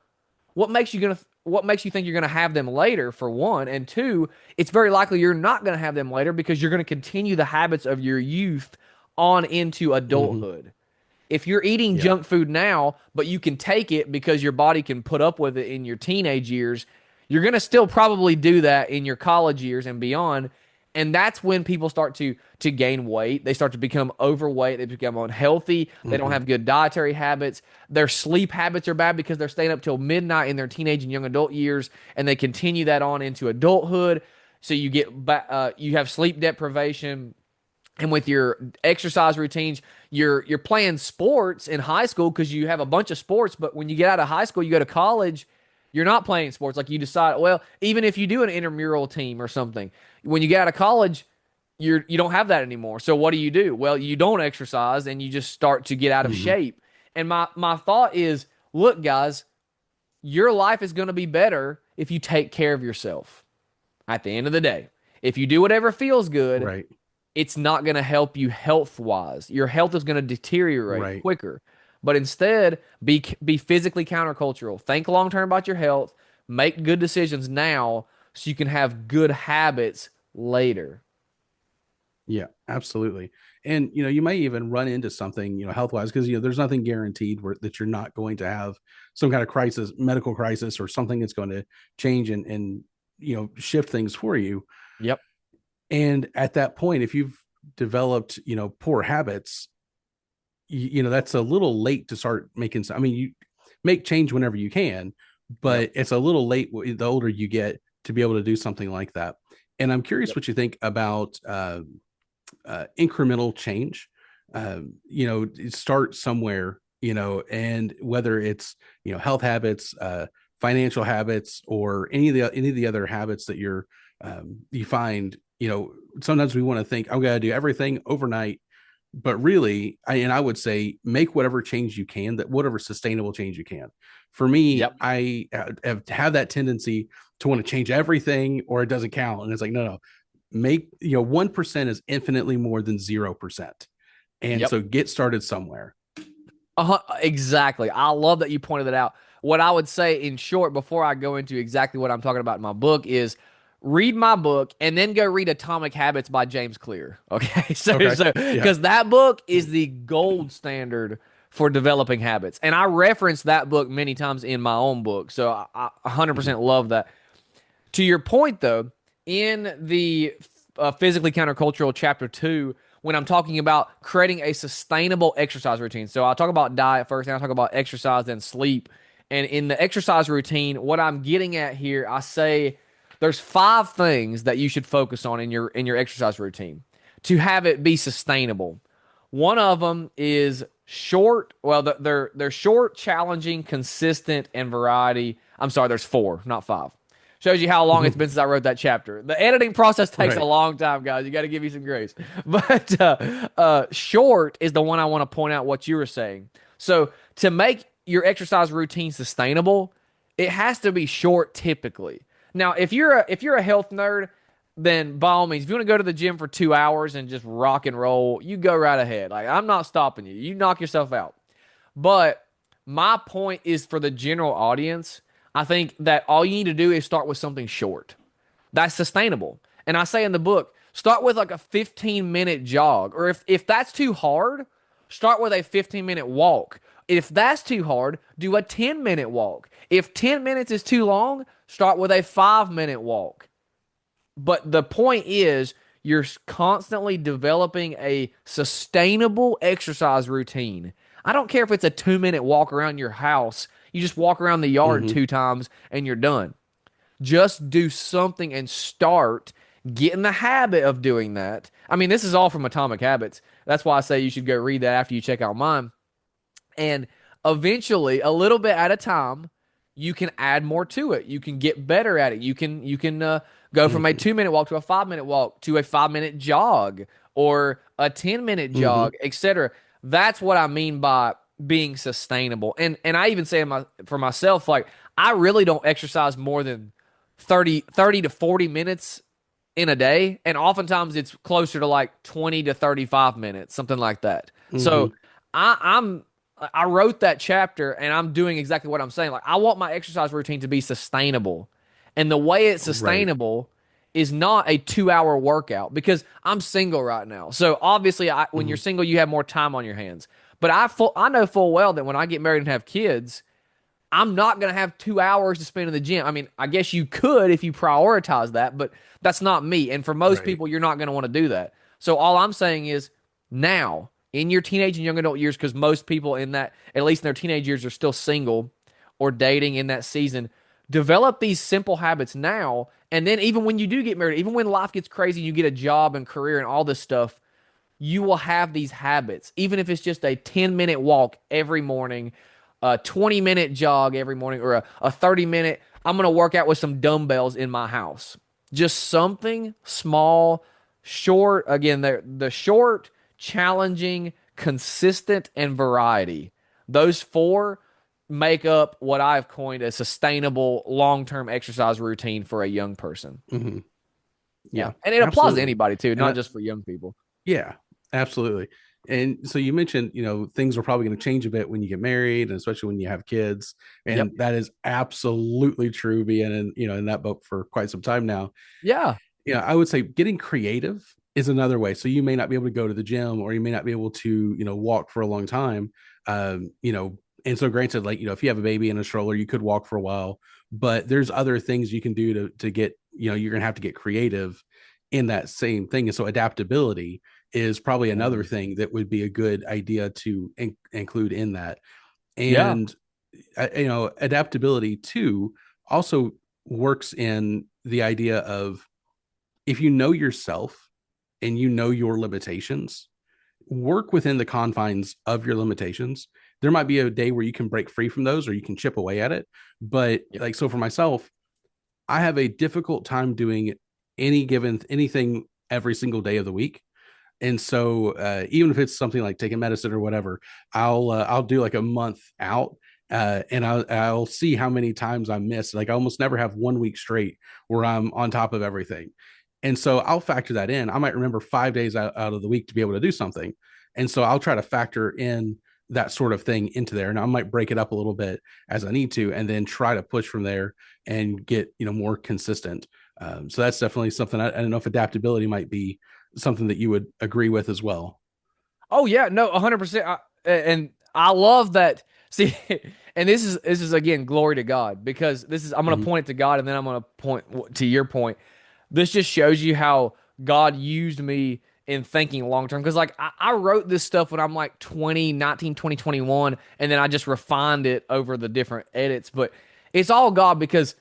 what makes you think you're gonna have them later, for one? And two, it's very likely you're not gonna have them later because you're gonna continue the habits of your youth on into Hmm. adulthood. If you're eating Yeah. junk food now, but you can take it because your body can put up with it in your teenage years, you're going to still probably do that in your college years and beyond. And that's when people start to gain weight. They start to become overweight. They become unhealthy. They don't Hmm. have good dietary habits. Their sleep habits are bad because they're staying up till midnight in their teenage and young adult years, and they continue that on into adulthood. So you have sleep deprivation, and with your exercise routines, you're playing sports in high school because you have a bunch of sports. But when you get out of high school, you go to college, you're not playing sports. Like you decide, well, even if you do an intramural team or something, when you get out of college, you don't have that anymore. So what do? Well, you don't exercise and you just start to get out of Hmm. shape. And my thought is, look, guys, your life is going to be better if you take care of yourself. At the end of the day, if you do whatever feels good, Right. it's not going to help you health wise. Your health is going to deteriorate Right. quicker. But instead, be physically countercultural. Think long term about your health. Make good decisions now so you can have good habits later. Yeah, absolutely. And you might even run into something, health wise, because there's nothing guaranteed that you're not going to have some kind of crisis, medical crisis, or something that's going to change and shift things for you. Yep. And at that point, if you've developed, poor habits, that's a little late to start making some. I mean, you make change whenever you can, Yep. but it's a little late the older you get to be able to do something like that. And I'm curious Yep. what you think about incremental change. Start somewhere, and whether it's health habits, financial habits, or any of the other habits that you find. Sometimes we want to think I'm going to do everything overnight, but really, I would say make whatever change you can, that whatever sustainable change you can. For me, Yep. I have that tendency to want to change everything or it doesn't count, and it's like no, make 1% is infinitely more than 0%, and Yep. so get started somewhere. Exactly. I love that you pointed that out. What I would say in short, before I go into exactly what I'm talking about in my book, is read my book and then go read Atomic Habits by James Clear. Okay. So, Okay. so, Yeah. because that book is the gold standard for developing habits. And I reference that book many times in my own book. So I Mhm. 100% love that. To your point, though, in the physically countercultural chapter 2, when I'm talking about creating a sustainable exercise routine. So I'll talk about diet first, and I'll talk about exercise and sleep. And in the exercise routine, what I'm getting at here, I say there's 5 things that you should focus on in your exercise routine to have it be sustainable. One of them is short. Well, they're short, challenging, consistent, and variety. I'm sorry, there's 4, not 5. Shows you how long it's been since I wrote that chapter. The editing process takes a Right. long time, guys. You got to give me some grace. But short is the one I want to point out what you were saying. So to make your exercise routine sustainable, it has to be short typically. Now, if you're a health nerd, then by all means, if you want to go to the gym for 2 hours and just rock and roll, you go right ahead. Like I'm not stopping you. You knock yourself out. But my point is for the general audience, I think that all you need to do is start with something short that's sustainable. And I say in the book, start with like a 15-minute jog. Or if that's too hard, start with a 15-minute walk. If that's too hard, do a 10-minute walk. If 10 minutes is too long, start with a 5-minute walk. But the point is, you're constantly developing a sustainable exercise routine. I don't care if it's a 2-minute walk around your house. You just walk around the yard Hmm. 2 times and you're done. Just do something and start. Get in the habit of doing that. I mean, this is all from Atomic Habits. That's why I say you should go read that after you check out mine. And eventually, a little bit at a time, you can add more to it. You can get better at it. You can go from a Hmm. 2 minute walk to a 5 minute walk to a 5 minute jog or a 10 minute Hmm. jog, etc. That's what I mean by being sustainable. And I even say for myself, like I really don't exercise more than 30 to 40 minutes in a day, and oftentimes it's closer to like 20 to 35 minutes, something like that. So Hmm. I'm I wrote that chapter and I'm doing exactly what I'm saying. Like I want my exercise routine to be sustainable. And the way it's Right. sustainable is not a 2 hour workout because I'm single right now. So obviously when you're Hmm. single, you have more time on your hands. But I know full well that when I get married and have kids, I'm not going to have 2 hours to spend in the gym. I mean, I guess you could if you prioritize that, but that's not me. And for most Right. people, you're not going to want to do that. So all I'm saying is now in your teenage and young adult years, because most people in that, at least in their teenage years, are still single or dating in that season, develop these simple habits now. And then even when you do get married, even when life gets crazy, you get a job and career and all this stuff, you will have these habits, even if it's just a 10-minute walk every morning, a 20-minute jog every morning, or a 30-minute, I'm going to work out with some dumbbells in my house. Just something small, short, again, the short, challenging, consistent, and variety. Those four make up what I've coined a sustainable long term exercise routine for a young person. Hmm. Yeah. Yeah, And it applies to absolutely. anybody too, And not just for young people. yeah, absolutely. And so you mentioned, things are probably going to change a bit when you get married, and especially when you have kids. Yep. And that is absolutely true, being in that boat for quite some time now. Yeah. I would say getting creative is another way. So you may not be able to go to the gym, or you may not be able to, walk for a long time. And so granted, like, if you have a baby in a stroller, you could walk for a while, but there's other things you can do to get, you're going to have to get creative in that same thing. And so adaptability is probably another Mm. thing that would be a good idea to include in that. Yeah. And, adaptability too also works in the idea of, if you know yourself and you know your limitations, work within the confines of your limitations. There might be a day where you can break free from those or you can chip away at it. But Yep. like, so for myself, I have a difficult time doing anything every single day of the week. And so, even if it's something like taking medicine or whatever, I'll do like a month out, and I'll see how many times I miss. Like I almost never have 1 week straight where I'm on top of everything, and so I'll factor that in. I might remember 5 days out of the week to be able to do something, and so I'll try to factor in that sort of thing into there, and I might break it up a little bit as I need to, and then try to push from there and get more consistent. So that's definitely something. I don't know if adaptability might be something that you would agree with as well. Oh yeah, no, 100%. And I love that. See, and this is again glory to God because this is I'm going to Mm-hmm. point it to God and then I'm going to point to your point. This just shows you how God used me in thinking long term because like I wrote this stuff when I'm like 2019, 2021, and then I just refined it over the different edits, but it's all God because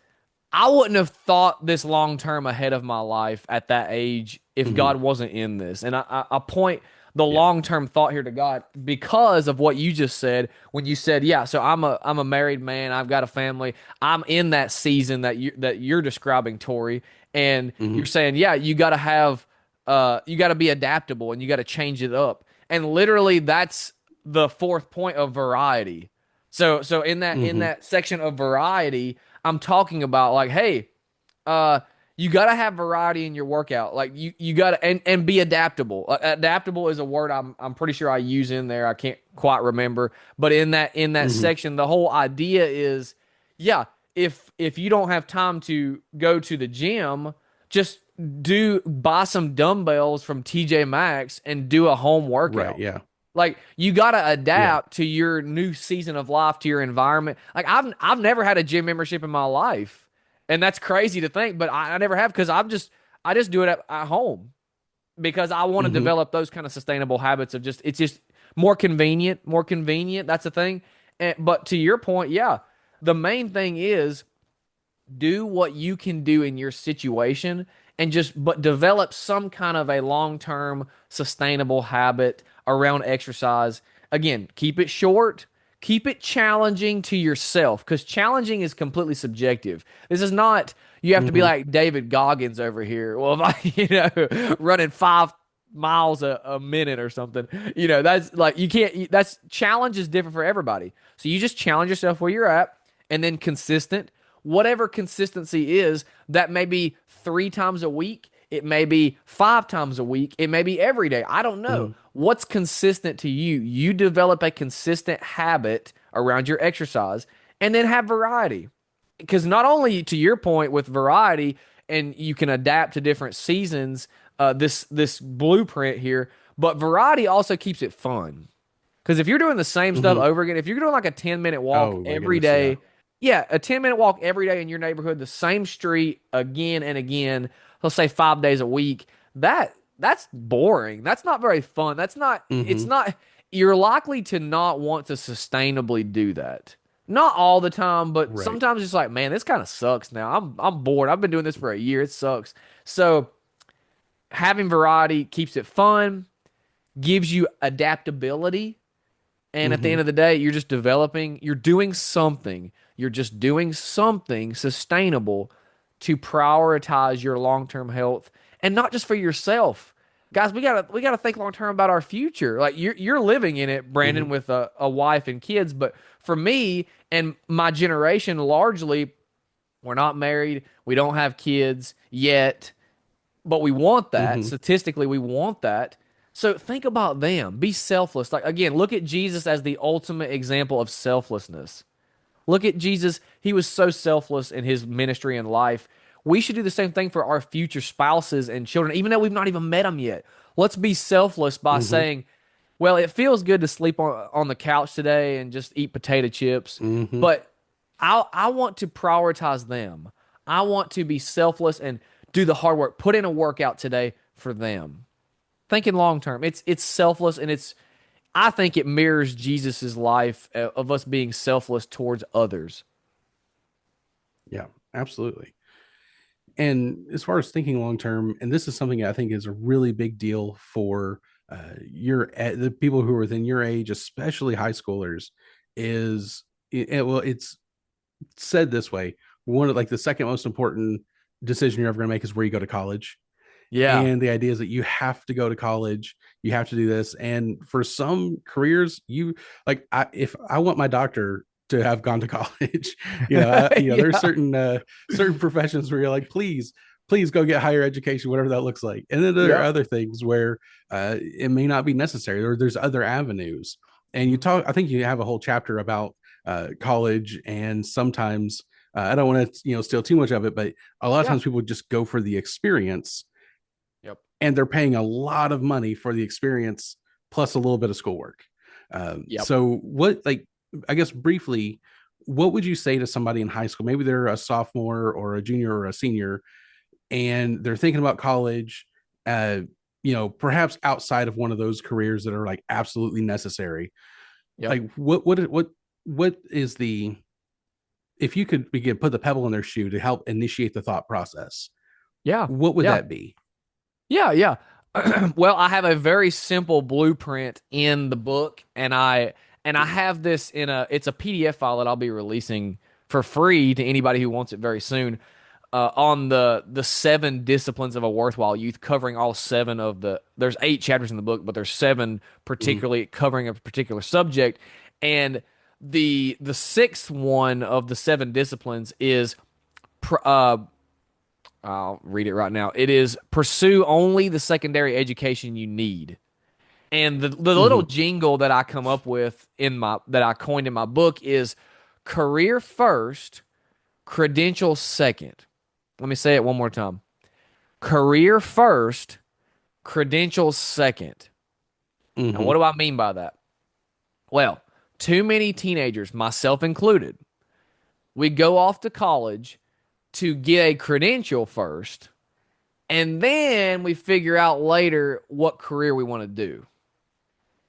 I wouldn't have thought this long term ahead of my life at that age if Mm-hmm. God wasn't in this. And I point the Yeah. long term thought here to God because of what you just said when you said, yeah, so I'm a married man, I've got a family, I'm in that season that you're describing, Tori, and you're Mm-hmm. saying, yeah, you got to be adaptable and you got to change it up. And literally that's the fourth point of variety. So in Mm-hmm. that section of variety, I'm talking about like, hey, uh, you gotta have variety in your workout. Like you gotta and be adaptable. Adaptable is a word I'm pretty sure I use in there. I can't quite remember, but in that Mm-hmm. section, the whole idea is, yeah, if you don't have time to go to the gym, just do buy some dumbbells from TJ Maxx and do a home Right. workout. Yeah. Like you got to Yeah. adapt to your new season of life, to your environment. Like I've never had a gym membership in my life, and that's crazy to think, but I never have because I just do it at home because I want to Mm-hmm. develop those kind of sustainable habits of just it's just more convenient, more convenient. That's the thing. But to your point, yeah, the main thing is do what you can do in your situation and just but develop some kind of a long-term sustainable habit around exercise. Again, keep it short, Keep it challenging to yourself because challenging is completely subjective. This is not, you have to be Mm-hmm. like David Goggins over here. Well, if running 5 miles a minute or something, that's like, you can't, that's challenge is different for everybody. So you just challenge yourself where you're at and then consistent, whatever consistency is, that may be 3 times a week. It may be 5 times a week. It may be every day. I don't know. Mm-hmm. What's consistent to you? You develop a consistent habit around your exercise and then have variety. Because not only to your point with variety, and you can adapt to different seasons, this blueprint here, but variety also keeps it fun. Because if you're doing the same stuff Mm-hmm. over again, if you're doing like a 10-minute walk Oh my every goodness, yeah. day, yeah, a 10-minute walk every day in your neighborhood, the same street again and again, let's say 5 days a week, that's boring. That's not very fun. It's Mm-hmm. not, you're likely to not want to sustainably do that. Not all the time, but Right. sometimes it's like, man, this kind of sucks now. I'm bored. I've been doing this for a year. It sucks. So having variety keeps it fun, gives you adaptability, and at the Mm-hmm. end of the day, you're just developing, you're doing something. You're just doing something sustainable to prioritize your long-term health and not just for yourself. Guys, we gotta think long term about our future. Like you're living in it, Mm-hmm. Brandon, with a wife and kids. But for me and my generation, largely, we're not married. We don't have kids yet, but we want that. Mm-hmm. Statistically, we want that. So think about them. Be selfless. Like again, look at Jesus as the ultimate example of selflessness. Look at Jesus. He was so selfless in his ministry and life. We should do the same thing for our future spouses and children, even though we've not even met them yet. Let's be selfless by Mm-hmm. saying, well, it feels good to sleep on the couch today and just eat potato chips, Mm-hmm. but I want to prioritize them. I want to be selfless and do the hard work, put in a workout today for them. Thinking long term. It's selfless and it's I think it mirrors Jesus's life of us being selfless towards others. Yeah, absolutely. And as far as thinking long term, and this is something I think is a really big deal for the people who are within your age, especially high schoolers, is well, it's said this way: one of like the second most important decision you're ever going to make is where you go to college. Yeah. And the idea is that you have to go to college, you have to do this, and for some careers you like if I want my doctor to have gone to college, there's Yeah. certain professions where you're like, please go get higher education, whatever that looks like. And then there are Yep. other things where it may not be necessary, or there's other avenues. And Mhm. I think you have a whole chapter about college, and sometimes I don't want to steal too much of it, but a lot of Yeah. times people just go for the experience, Yep. and they're paying a lot of money for the experience plus a little bit of schoolwork. Yep. So what, like, I guess briefly, what would you say to somebody in high school? Maybe they're a sophomore or a junior or a senior, and they're thinking about college, uh, perhaps outside of one of those careers that are like absolutely necessary. Yep. Like, what is the, if you could begin put the pebble in their shoe to help initiate the thought process, Yeah. what would Yeah. that be? Yeah. Yeah. Well, I have a very simple blueprint in the book, and I have this in a it's a PDF file that I'll be releasing for free to anybody who wants it very soon. On the 7 disciplines of a worthwhile youth, covering all seven of there's 8 chapters in the book, but there's 7 Mm-hmm. particularly covering a particular subject, and the sixth one of the 7 disciplines is pr- uh I'll read it right now. It is pursue only the secondary education you need. And the little Mm-hmm. jingle that I come up with in my that I coined in my book is career first, credentials second. Let me say it one more time. Career first, credentials second. And Mm-hmm. what do I mean by that? Well, too many teenagers, myself included, we go off to college to get a credential first, and then we figure out later what career we want to do.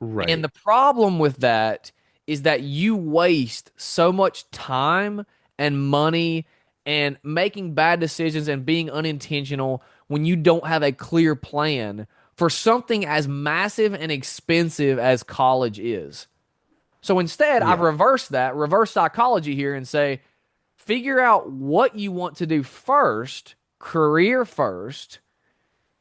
And Right. the problem with that is that you waste so much time and money and making bad decisions and being unintentional when you don't have a clear plan for something as massive and expensive as college is. So instead, I've Yeah. reversed that, reverse psychology here, and say, figure out what you want to do first, career first,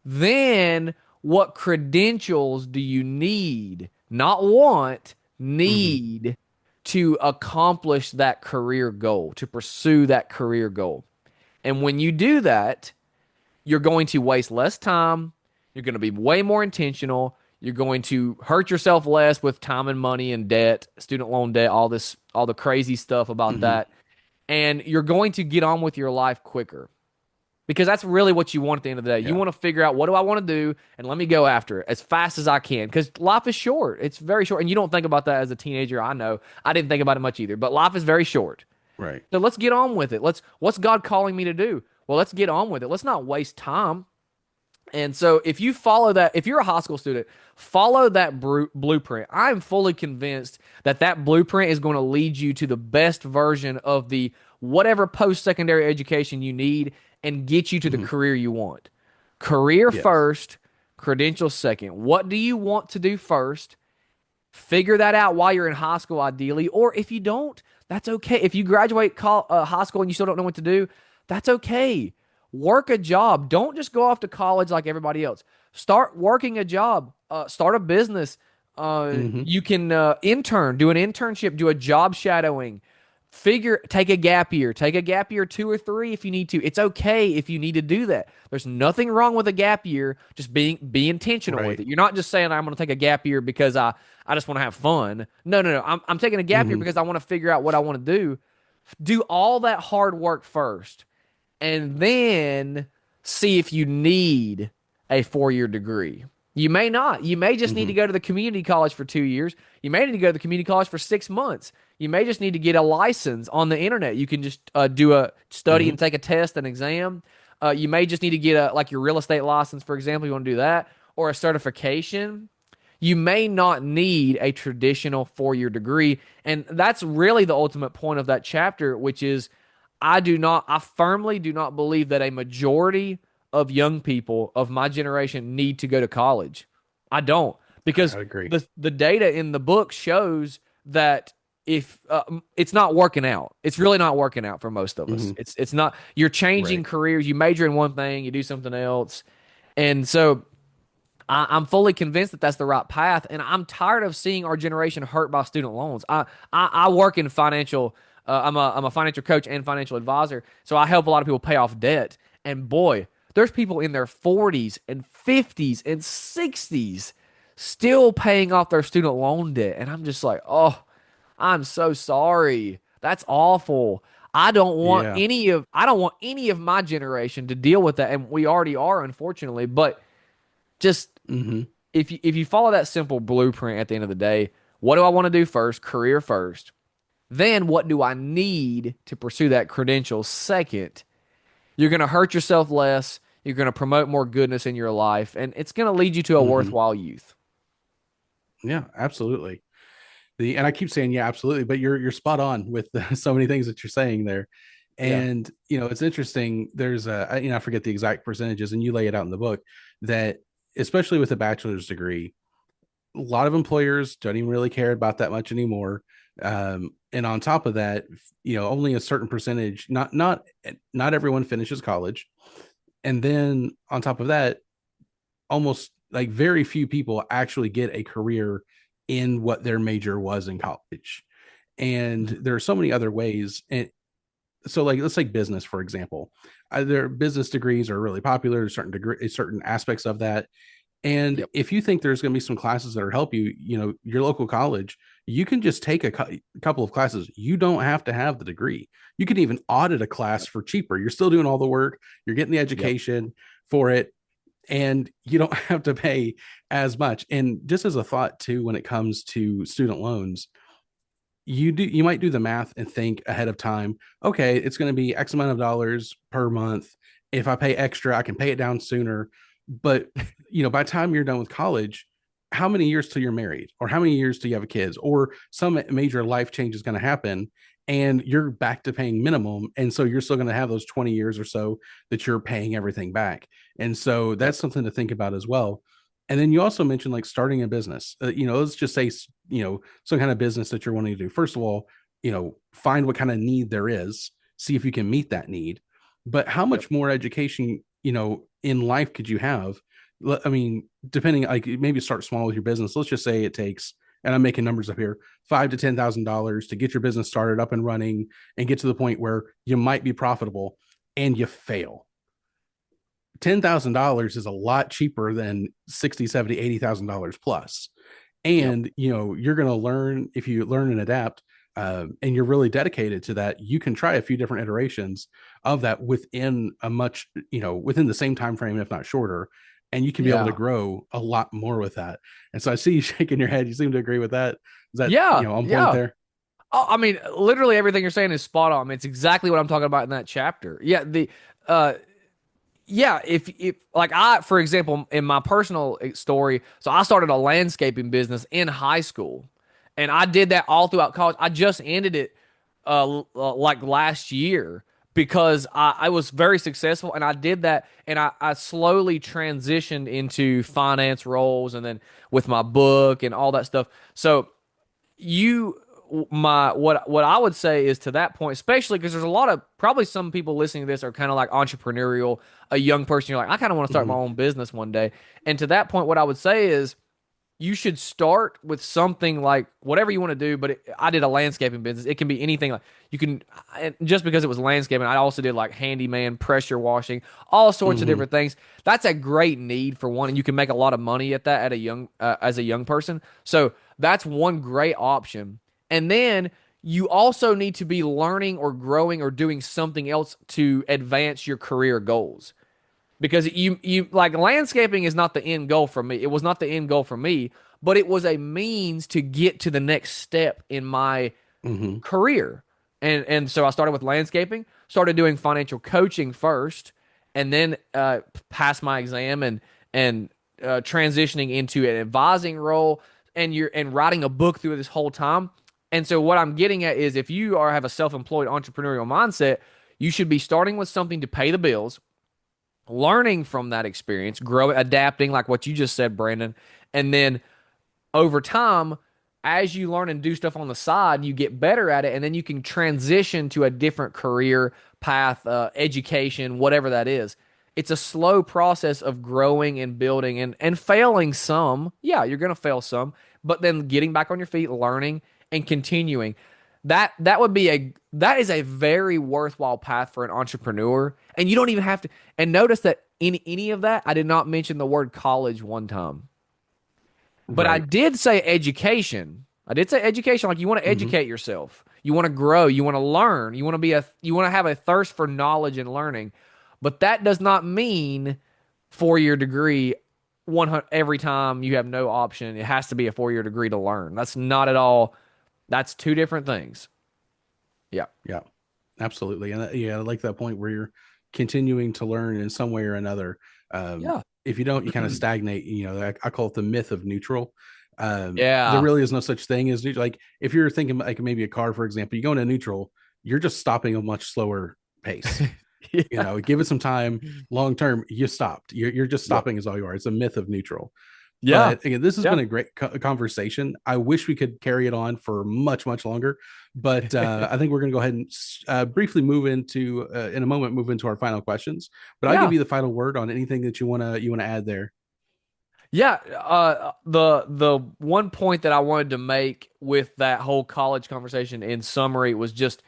then what credentials do you need, not want, Hmm. need to accomplish that career goal, to pursue that career goal. And when you do that, you're going to waste less time. You're going to be way more intentional. You're going to hurt yourself less with time and money and debt, student loan debt, all this, all the crazy stuff about Hmm. that. And you're going to get on with your life quicker because that's really what you want at the end of the day. You Yeah. want to figure out what do I want to do and let me go after it as fast as I can because life is short. It's very short. And you don't think about that as a teenager. I know. I didn't think about it much either, but life is very short. Right. So let's get on with it. What's God calling me to do? Well, let's get on with it. Let's not waste time. And so if you follow that, if you're a high school student, follow that blueprint. I'm fully convinced that that blueprint is going to lead you to the best version of the whatever post-secondary education you need and get you to the Hmm. career you want. Career Yes. first, credentials second. What do you want to do first? Figure that out while you're in high school, ideally. Or if you don't, that's okay. If you graduate high school and you still don't know what to do, that's okay. Work a job. Don't just go off to college like everybody else. Start working a job. Start a business. Hmm. You can intern, do an internship, do a job shadowing. Take a gap year. Take a gap year 2 or 3 if you need to. It's okay if you need to do that. There's nothing wrong with a gap year. Just be intentional with Right. it. You're not just saying I'm going to take a gap year because I just want to have fun. No, no, no. I'm taking a gap year Hmm. because I want to figure out what I want to do. Do all that hard work first, and then see if you need a 4 year degree. You may not. You may just need Hmm. to go to the community college for 2 years. You may need to go to the community college for 6 months. You may just need to get a license on the internet. You can just do a study and Hmm. take a test, an exam. You may just need to get a like your real estate license, for example. You want to do that or a certification. You may not need a traditional 4 year degree. And that's really the ultimate point of that chapter, which is I firmly do not believe that a majority of young people of my generation need to go to college. I don't because I agree. the data in the book shows that if it's not working out, it's really not working out for most of us. Hmm. It's not. You're changing Right. careers. You major in one thing, you do something else, and so I'm fully convinced that that's the right path, and I'm tired of seeing our generation hurt by student loans. I work in financial. I'm a financial coach and financial advisor, so I help a lot of people pay off debt. And boy, there's people in their 40s and 50s and 60s still paying off their student loan debt, and I'm just like, oh, I'm so sorry. That's awful. Yeah. I don't want any of my generation to deal with that, and we already are, unfortunately. But just Hmm. if you follow that simple blueprint at the end of the day, what do I want to do first? Career first. Then what do I need to pursue that credential second? You're going to hurt yourself less. You're going to promote more goodness in your life, and it's going to lead you to a Hmm. worthwhile youth. Yeah, absolutely. And I keep saying yeah, absolutely, but you're spot on with so many things that you're saying there. Yeah. And it's interesting. There's I forget the exact percentages, and you lay it out in the book that especially with a bachelor's degree, a lot of employers don't even really care about that much anymore. And on top of that, only a certain percentage, not everyone finishes college. And then on top of that, almost like very few people actually get a career in what their major was in college. And Mhm. there are so many other ways. And so, like, let's take business for example. Their business degrees are really popular. There's certain aspects of that. And Yep. if you think there's going to be some classes that are help you, your local college, you can just take couple of classes. You don't have to have the degree. You can even audit a class Yep. for cheaper. You're still doing all the work. You're getting the Yep. education for it, and you don't have to pay as much. And just as a thought too, when it comes to student loans, you might do the math and think ahead of time, okay, it's going to be X amount of dollars per month. If I pay extra, I can pay it down sooner. But by the time you're done with college, how many years till you're married, or how many years till you have kids, or some major life change is going to happen, and you're back to paying minimum, and so you're still going to have those 20 years or so that you're paying everything back. And so Yep. that's something to think about as well. And then you also mentioned like starting a business. Let's just say some kind of business that you're wanting to do. First of all, find what kind of need there is, see if you can meet that need. But how Yep. much more education, in life could you have? I mean, depending, like maybe start small with your business. Let's just say it takes, and I'm making numbers up here, $5,000 to $10,000 to get your business started up and running and get to the point where you might be profitable, and you fail. $10,000 is a lot cheaper than 60, 70, $80,000 plus. Yep. And you're going to learn, if you learn and adapt, and you're really dedicated to that, you can try a few different iterations of that within within the same time frame, if not shorter, and you can be able to Yeah. grow a lot more with that. And so I see you shaking your head. You seem to agree with that. Is that Yeah. on point Yeah. there? Oh, I mean, literally everything you're saying is spot on. It's exactly what I'm talking about in that chapter. Uh, yeah, if like for example, in my personal story, so I started a landscaping business in high school, and I did that all throughout college. I just ended it like last year because I was very successful, and I did that, and I slowly transitioned into finance roles, and then with my book and all that stuff. So you my what I would say is to that point, especially because there's a lot of probably some people listening to this are kind of like entrepreneurial, a young person, you're like, I kind of want to start my Mm-hmm. own business one day. And to that point, what I would say is you should start with something like whatever you want to do. But I did a landscaping business. It can be anything. Like you can, just because it was landscaping, I also did like handyman, pressure washing, all sorts of Mm-hmm. different things. That's a great need for one, and you can make a lot of money at that at a young as a young person. So that's one great option. And then you also need to be learning or growing or doing something else to advance your career goals because you like landscaping is not the end goal for me. It was not the end goal for me, but it was a means to get to the next step in my Mm-hmm. career. And so I started with landscaping, started doing financial coaching first, and then passed my exam and transitioning into an advising role and writing a book through this whole time. And so what I'm getting at is if you have a self-employed entrepreneurial mindset, you should be starting with something to pay the bills, learning from that experience, growing, adapting, like what you just said, Brandon. And then over time, as you learn and do stuff on the side, you get better at it. And then you can transition to a different career path, education, whatever that is. It's a slow process of growing and building and failing some. Yeah, you're going to fail some, but then getting back on your feet, learning and continuing. That is a very worthwhile path for an entrepreneur. And you don't even have to. And notice that in any of that, I did not mention the word college one time. But I Right. did say education. I did say education. Like you want to Mm-hmm. educate yourself. You want to grow. You want to learn. You want to have a thirst for knowledge and learning. But that does not mean 4 year degree 100 every time you have no option. It has to be a 4 year degree to learn. That's not at all. That's two different things. Yeah. Yeah, absolutely. And yeah, I like that point where you're continuing to learn in some way or another. Yeah. If you don't, you kind of stagnate. I call it the myth of neutral. There Yeah. really is no such thing as neutral. Like if you're thinking like maybe a car, for example, you go into neutral, you're just stopping a much slower pace. Yeah. Give it some time. Long term, you stopped. You're just Yep. stopping is all you are. It's a myth of neutral. Yeah. But again, this has Yeah. been a great conversation. I wish we could carry it on for much, much longer, but I think we're going to go ahead and briefly in a moment, move into our final questions. But I'll give Yeah. you the final word on anything that you want to add there. Yeah, the one point that I wanted to make with that whole college conversation in summary was just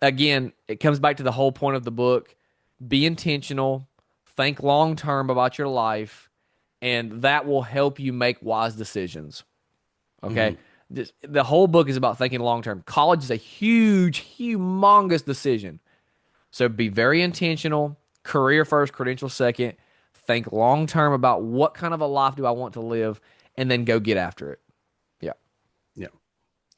again, it comes back to the whole point of the book. Be intentional, think long term about your life, and that will help you make wise decisions. Okay? Mm-hmm. The whole book is about thinking long term. College is a huge, humongous decision. So be very intentional, career first, credential second. Think long term about what kind of a life do I want to live, and then go get after it. Yeah. Yeah.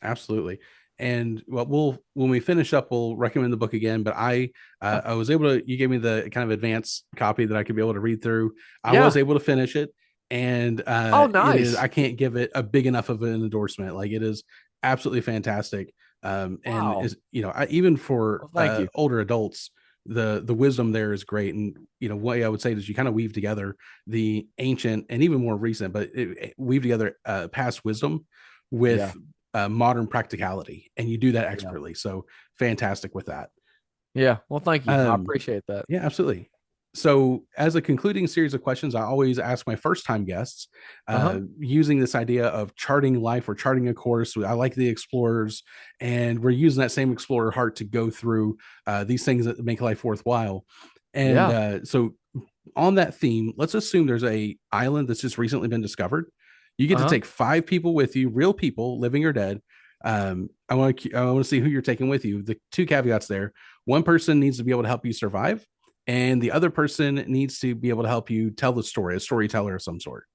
Absolutely. And well, when we finish up, we'll recommend the book again. But Yeah. I was able to. You gave me the kind of advanced copy that I could be able to read through. I was Yeah. able to finish it, and Oh, it is. nice. I can't give it a big enough of an endorsement. Like it is absolutely fantastic. And Wow. is even Well, for thank you. older adults. the wisdom there is great. And what I would say is you kind of weave together the ancient and even more recent, but weave together past wisdom Yeah. with modern practicality, and you do that Yeah. expertly. So fantastic with that. Yeah. Well, thank you. I Um, appreciate that. yeah, absolutely. So, as a concluding series of questions, I always ask my first time guests Uh-huh. using this idea of charting life or charting a course. I like the explorers, and we're using that same explorer heart to go through these things that make life worthwhile. And Yeah. so, on that theme, let's assume there's a island that's just recently been discovered. You get to Uh-huh. take 5 people with you, real people, living or dead. I want to see who you're taking with you. The two caveats there: one person needs to be able to help you survive, and the other person needs to be able to help you tell the story, a storyteller of some sort.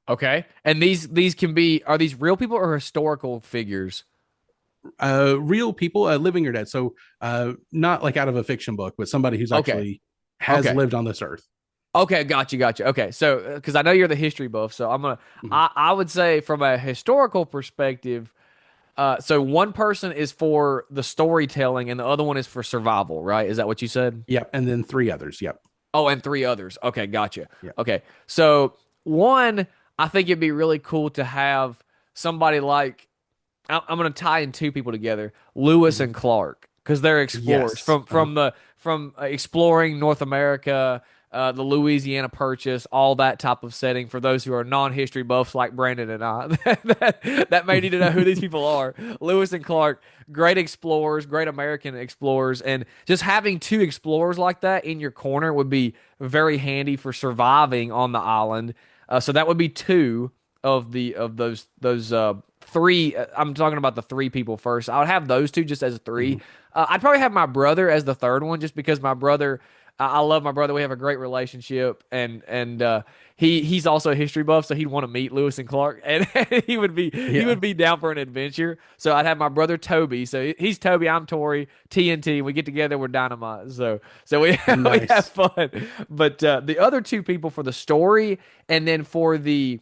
Okay. And these can be, are these real people or historical figures? Real people, living or dead. So not like out of a fiction book, but somebody who's Okay. actually has Okay. lived on this earth. Okay, got you. Okay, so because I know you're the history buff, so Mhm. I would say from a historical perspective, so one person is for the storytelling and the other one is for survival, right? Is that what you said? Yep. And then 3 others. Yep. Oh, and three others. Okay, gotcha. Yep. Okay, so one, I think it'd be really cool to have somebody like I'm going to tie in two people together, Lewis Mhm. and Clark, because they're explorers Yes. from exploring North America, the Louisiana Purchase, all that type of setting. For those who are non-history buffs like Brandon and I, that may need to know who these people are. Lewis and Clark, great explorers, great American explorers, and just having two explorers like that in your corner would be very handy for surviving on the island. So that would be two of those three. I'm talking about the three people first. I would have those two just as three. Mhm. I'd probably have my brother as the third one, just because my brother. I love my brother. We have a great relationship, and he's also a history buff, so he'd want to meet Lewis and Clark, and he Yeah. would be down for an adventure. So I'd have my brother Toby. So he's Toby, I'm Tori, TNT. We get together, we're dynamite. So we we have Nice. fun. But the other two people for the story, and then for the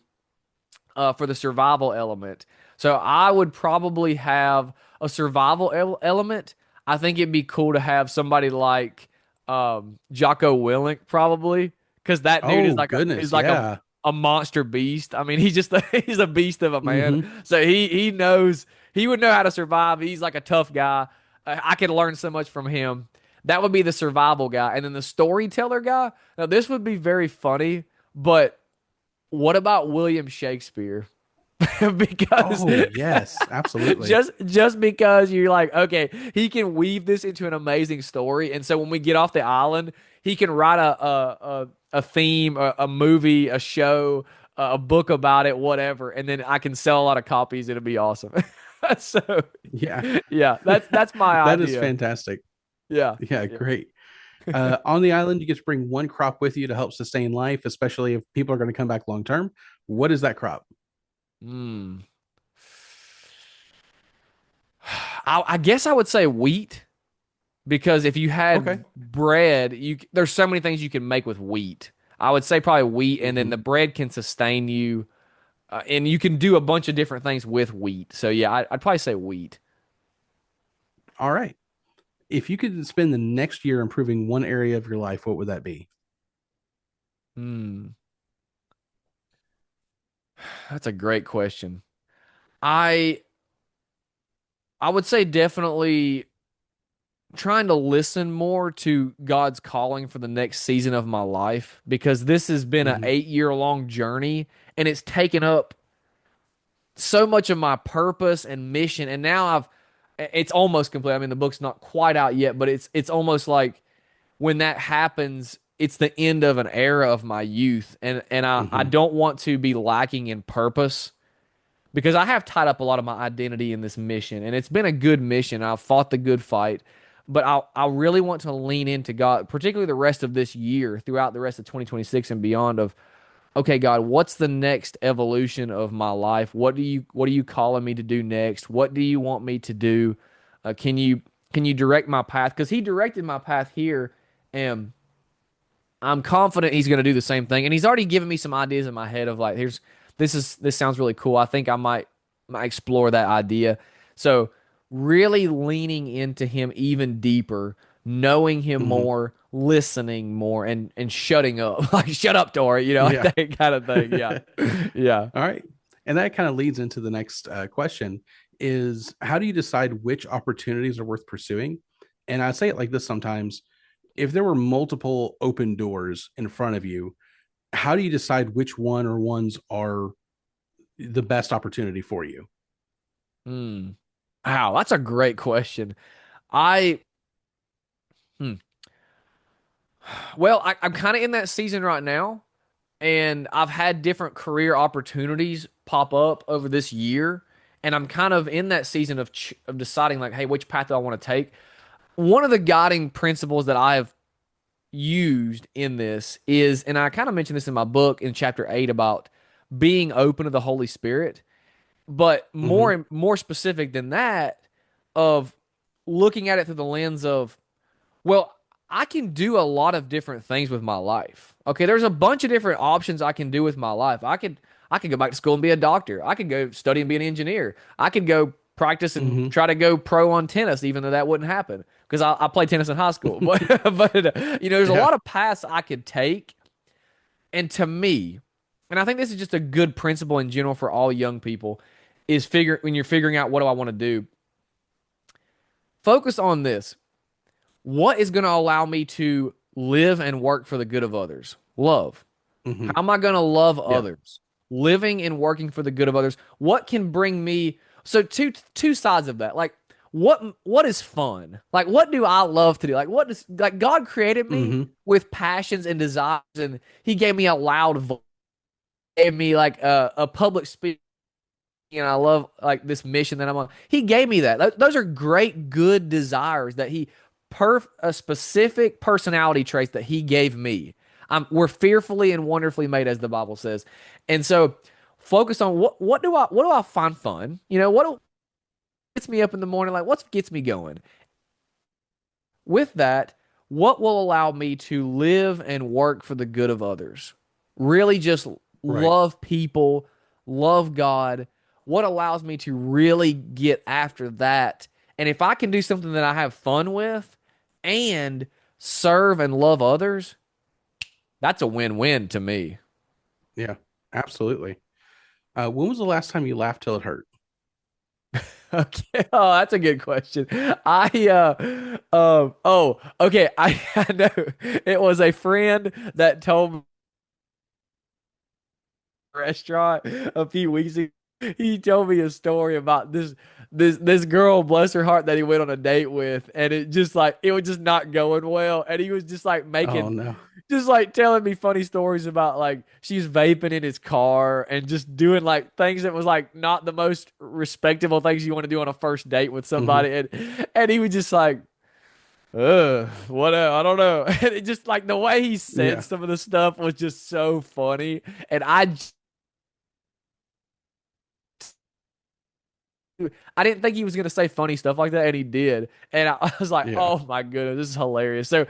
survival element. So I would probably have a survival element. I think it'd be cool to have somebody like Jocko Willink probably, because that dude Oh, goodness. is like Yeah. a monster beast. I mean, he's just he's a beast of a man. Hmm. So he would know how to survive. He's like a tough guy. I could learn so much from him. That would be the survival guy, and then the storyteller guy. Now this would be very funny, but what about William Shakespeare? Because Oh, yes. Absolutely. just because you're like, okay, he can weave this into an amazing story, and so when we get off the island, he can write a theme, a movie, a show, a book about it, whatever, and then I can sell a lot of copies. It'll be awesome. So Yeah. yeah, that's my That is idea. fantastic. Yeah, Yeah. yeah. Great. On the island, you get to bring one crop with you to help sustain life, especially if people are going to come back long term. What is that crop? Mm. I guess I would say wheat. Because if you Okay. had bread, there's so many things you can make with wheat. I would say probably wheat, and then Hmm. the bread can sustain you, and you can do a bunch of different things with wheat. So yeah, I'd probably say wheat. All right. If you could spend the next year improving one area of your life, what would that be? Hmm, that's a great question. I I would say definitely trying to listen more to God's calling for the next season of my life, because this has been an Hmm. 8 year long journey, and it's taken up so much of my purpose and mission, and now it's almost complete. I mean, the book's not quite out yet, but it's almost like when that happens, it's the end of an era of my youth, and I Hmm. don't want to be lacking in purpose, because I have tied up a lot of my identity in this mission, and it's been a good mission. I've fought the good fight, but I really want to lean into God, particularly the rest of this year, throughout the rest of 2026 and beyond, of okay, God, what's the next evolution of my life? What are you calling me to do next? What do you want me to do? Can you direct my path? Because He directed my path here, and I'm confident He's going to do the same thing. And He's already given me some ideas in my head of like, here's this sounds really cool. I think I might explore that idea. So really leaning into Him even deeper knowing him Hmm. more, listening more, and shutting up. Like shut up, Tori, like Yeah. that kind of thing. Yeah. Yeah. All right. And that kind of leads into the next question is how do you decide which opportunities are worth pursuing? And I say it like this sometimes, if there were multiple open doors in front of you, how do you decide which one or ones are the best opportunity for you? Hmm. Wow, that's a great question. I hmm. Well, I'm kind of in that season right now, and I've had different career opportunities pop up over this year, and I'm kind of in that season of deciding like, hey, which path do I want to take? One of the guiding principles that I have used in this is, and I kind of mentioned this in my book in chapter 8 about being open to the Holy Spirit, but Hmm. more specific than that, of looking at it through the lens of, well, I can do a lot of different things with my life. Okay, there's a bunch of different options I can do with my life. I could go back to school and be a doctor. I could go study and be an engineer. I could go practice and Hmm. try to go pro on tennis, even though that wouldn't happen because I played tennis in high school. But there's a Yeah. lot of paths I could take, and to me, and I think this is just a good principle in general for all young people, is figure when you're figuring out what do I want to do, focus on this. What is going to allow me to live and work for the good of others? Love. Hmm. How am I going to love Yeah. others? Living and working for the good of others. What can bring me so two sides of that. Like what is fun? Like what do I love to do? Like what does like God created me Hmm. with passions and desires, and he gave me a loud voice, gave me like a public speak, and I love like this mission that I'm on. He gave me that. Those are great, good desires that a specific personality traits that he gave me. We're fearfully and wonderfully made, as the Bible says, and so focus on what do I find fun? What gets me up in the morning? Like what gets me going? With that, what will allow me to live and work for the good of others? Really just Right. love people, love God. What allows me to really get after that? And if I can do something that I have fun with and serve and love others, that's a win-win to me. Yeah. Absolutely. When was the last time you laughed till it hurt? Okay. Oh, that's a good question. Okay. I know it was a friend that told me restaurant a few weeks ago. He told me a story about this girl, bless her heart, that he went on a date with, and it was just not going well, and he was just like Oh making, no. just like telling me funny stories about like she's vaping in his car and just doing like things that was like not the most respectable things you want to do on a first date with Hmm. somebody, and he was just like, what? I don't know. And it just like the way he said Yeah. some of the stuff was just so funny, and I didn't think he was gonna say funny stuff like that, and he did. And I was like, Yeah. "Oh my goodness, this is hilarious." So,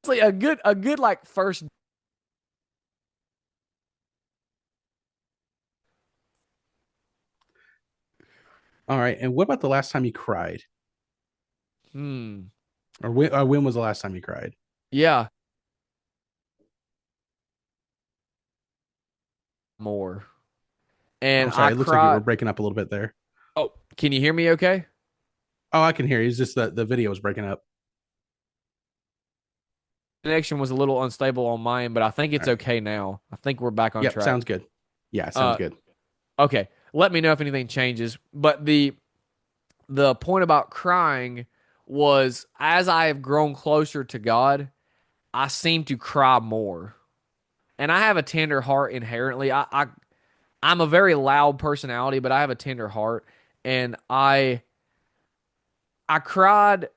honestly, a good like first. All right. And what about the last time you cried? Hmm. Or when was the last time you cried? Yeah, more. And I'm I sorry. It looks like you were cried. breaking up a little bit there. Oh, can you hear me? Okay. Oh, I can hear you. It's just that the video was breaking up. Connection was a little unstable on mine, but I think All it's right. okay now. I think we're back on Yep. track. Sounds good. Yeah. Sounds Uh, good. okay. Let me know if anything changes. But the point about crying was as I have grown closer to God, I seem to cry more. And I have a tender heart inherently. I'm a very loud personality, but I have a tender heart, and I cried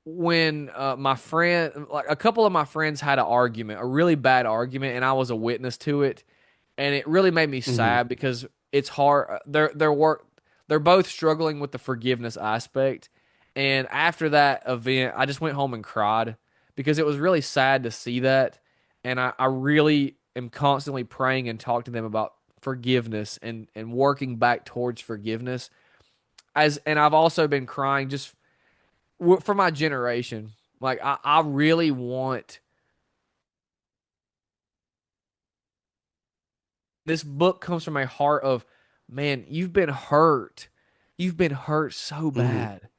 when my friend, like a couple of my friends, had an argument, a really bad argument, and I was a witness to it, and it really made me Hmm. sad because it's hard. They're both struggling with the forgiveness aspect, and after that event, I just went home and cried because it was really sad to see that, and I really am constantly praying and talking to them about forgiveness and working back towards forgiveness. And I've also been crying just for my generation, like I really want this book comes from my heart of, man, you've been hurt. You've been hurt so Hmm. bad.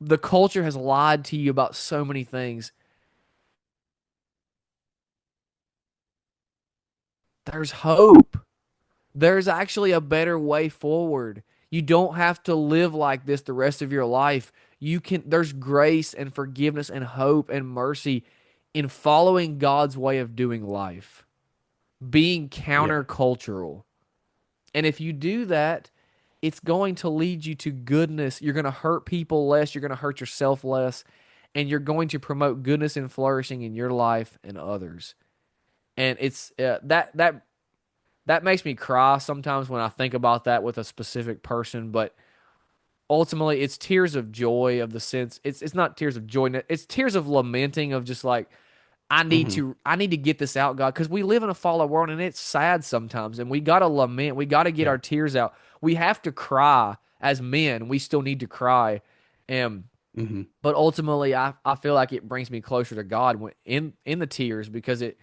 The culture has lied to you about so many things. There's hope. There's actually a better way forward. You don't have to live like this the rest of your life. There's grace and forgiveness and hope and mercy in following God's way of doing life, being Yeah. countercultural. And if you do that, it's going to lead you to goodness. You're going to hurt people less, you're going to hurt yourself less, and you're going to promote goodness and flourishing in your life and others. And it's that makes me cry sometimes when I think about that with a specific person, but ultimately it's tears of joy of the sense it's not tears of joy, it's tears of lamenting of just like Hmm. I need to get this out, God, because we live in a fallen world and it's sad sometimes and we gotta lament, we gotta get Yeah. our tears out. We have to cry as men, we still need to cry. And Hmm. but ultimately I feel like it brings me closer to God when in the tears because it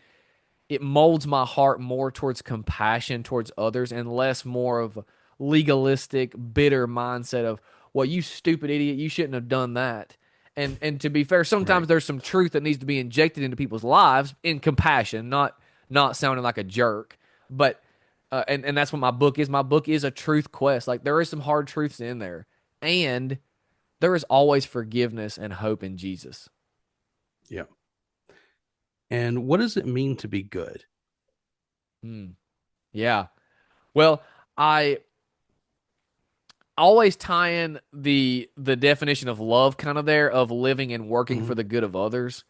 molds my heart more towards compassion towards others and less more of a legalistic, bitter mindset of, well, you stupid idiot, you shouldn't have done that. And to be fair, Right. sometimes there's some truth that needs to be injected into people's lives in compassion, not sounding like a jerk. But and that's what my book is. My book is a truth quest. Like there is some hard truths in there. And there is always forgiveness and hope in Jesus. Yeah. And what does it mean to be good? Hmm. Yeah. Well, I always tie in the definition of love kind of there of living and working Hmm. for the good of others,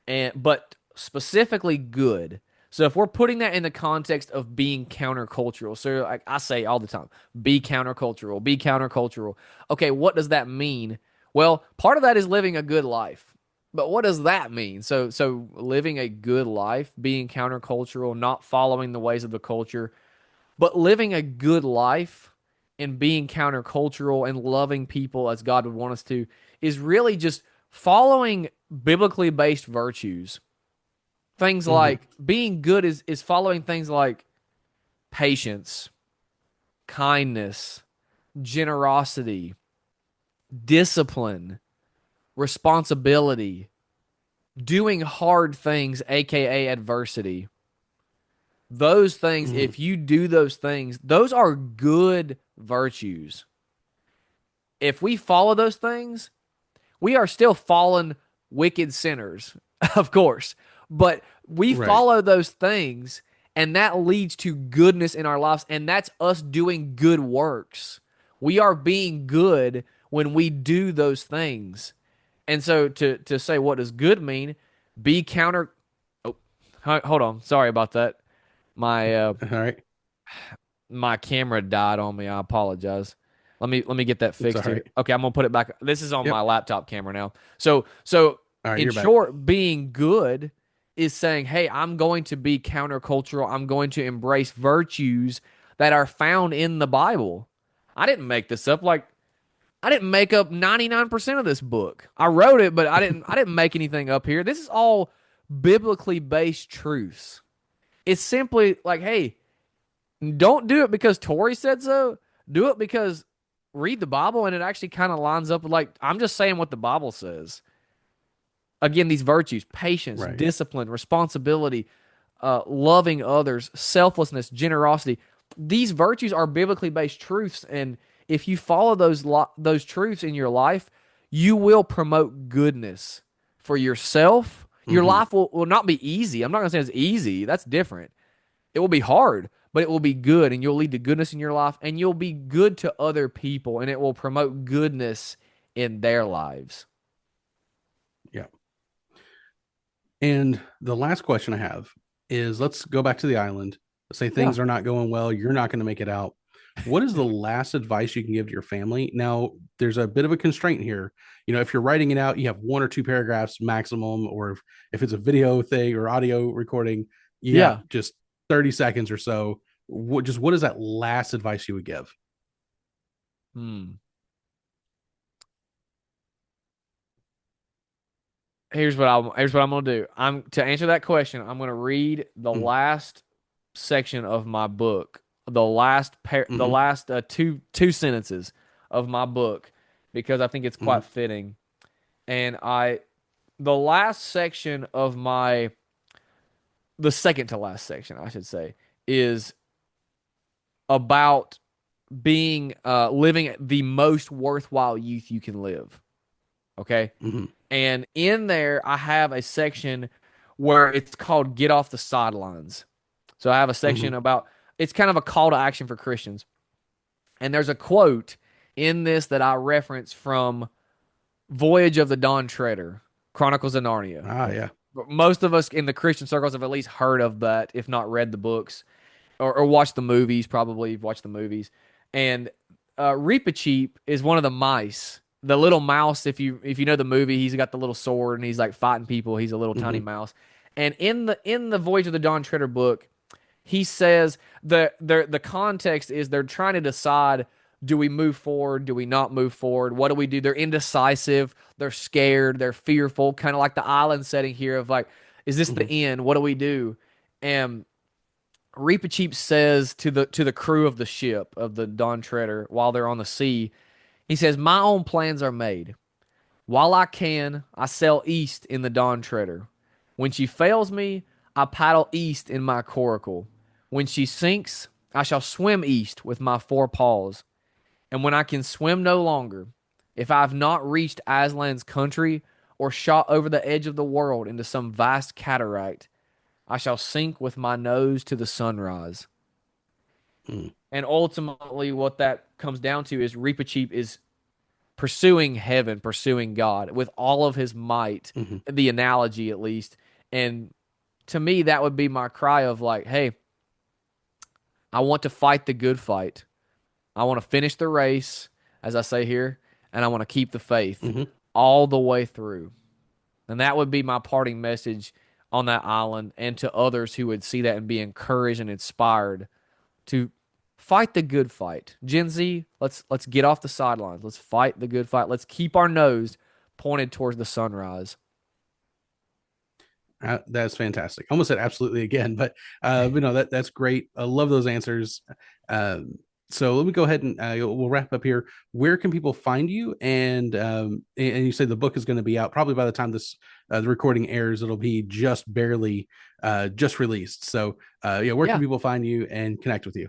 and but specifically good. So if we're putting that in the context of being countercultural, so like I say all the time, be countercultural, be countercultural. Okay, what does that mean? Well, part of that is living a good life. But what does that mean? So living a good life, being countercultural, not following the ways of the culture, but living a good life and being countercultural and loving people as God would want us to is really just following biblically based virtues. Things Hmm. like being good is following things like patience, kindness, generosity, discipline, responsibility, doing hard things, aka adversity. Those things, Hmm. if you do those things, those are good virtues. If we follow those things, we are still fallen, wicked sinners, of course. But we Right. follow those things, and that leads to goodness in our lives, and that's us doing good works. We are being good when we do those things. And so to say what does good mean, be counter oh, hold on. Sorry about that. My All right. my camera died on me. I apologize. Let me get that It's all fixed here. right. Okay, I'm gonna put it back. This is on my Yep. laptop camera now. So All right. in You're back. short, being good is saying, "Hey, I'm going to be countercultural. I'm going to embrace virtues that are found in the Bible." I didn't make this up. Like I didn't make up 99% of this book. I wrote it, but I didn't make anything up here. This is all biblically based truths. It's simply like, hey, don't do it because Tory said so. Do it because read the Bible and it actually kind of lines up with like I'm just saying what the Bible says. Again, these virtues, patience, Right. discipline, responsibility, loving others, selflessness, generosity. These virtues are biblically based truths, and if you follow those truths in your life, you will promote goodness for yourself. Your Hmm. life will not be easy. I'm not going to say it's easy. That's different. It will be hard, but it will be good, and you'll lead to goodness in your life, and you'll be good to other people, and it will promote goodness in their lives. Yeah. And the last question I have is let's go back to the island. Let's say Yeah. things are not going well. You're not going to make it out. What is the last advice you can give to your family? Now, there's a bit of a constraint here. If you're writing it out, you have one or two paragraphs maximum, or if it's a video thing or audio recording, you have Yeah. just 30 seconds or so. What is that last advice you would give? Hmm. here's what I'm gonna do. I'm to answer that question. I'm gonna read the Mm, last section of my book, the mhm, last two sentences of my book, because I think it's mhm, quite fitting. And the last section of my the second to last section, I should say, is about being living the most worthwhile youth you can live. Okay. mhm, And in there, I have a section where it's called Get Off the Sidelines. So I have a mhm. section about it's kind of a call to action for Christians. And there's a quote in this that I reference from Voyage of the Dawn Treader, Chronicles of Narnia. Ah, yeah. Most of us in the Christian circles have at least heard of that, if not read the books or watched the movies. Probably you've watched the movies. And Reepicheep is one of the mice. The little mouse, if you know the movie, he's got the little sword and he's like fighting people. He's a little tiny Mhm, mouse. And in the Voyage of the Dawn Treader book, he says the context is they're trying to decide, do we move forward, do we not move forward, what do we do? They're indecisive, they're scared, they're fearful, kind of like the island setting here of like, is this the mhm, end, what do we do? And Reepicheep says to the crew of the ship of the Dawn Treader while they're on the sea, he says, my own plans are made. While I can, I sail east in the Dawn Treader. When she fails me, I paddle east in my coracle. When she sinks, I shall swim east with my four paws. And when I can swim no longer, if I have not reached Aslan's country or shot over the edge of the world into some vast cataract, I shall sink with my nose to the sunrise. mhm, And ultimately, what that comes down to is Reepicheep is pursuing heaven, pursuing God with all of his might, mhm, the analogy at least. And to me, that would be my cry of like, hey, I want to fight the good fight. I want to finish the race, as I say here, and I want to keep the faith mhm. all the way through. And that would be my parting message on that island and to others who would see that and be encouraged and inspired to fight the good fight. Gen Z, let's get off the sidelines. Let's fight the good fight. Let's keep our nose pointed towards the sunrise. That's fantastic. Almost said absolutely again, but no, that's great. I love those answers. Um, so let me go ahead and we'll wrap up here. Where can people find you? And you say the book is going to be out probably by the time this the recording airs. It'll be just barely just released. So yeah, where can Yeah. people find you and connect with you?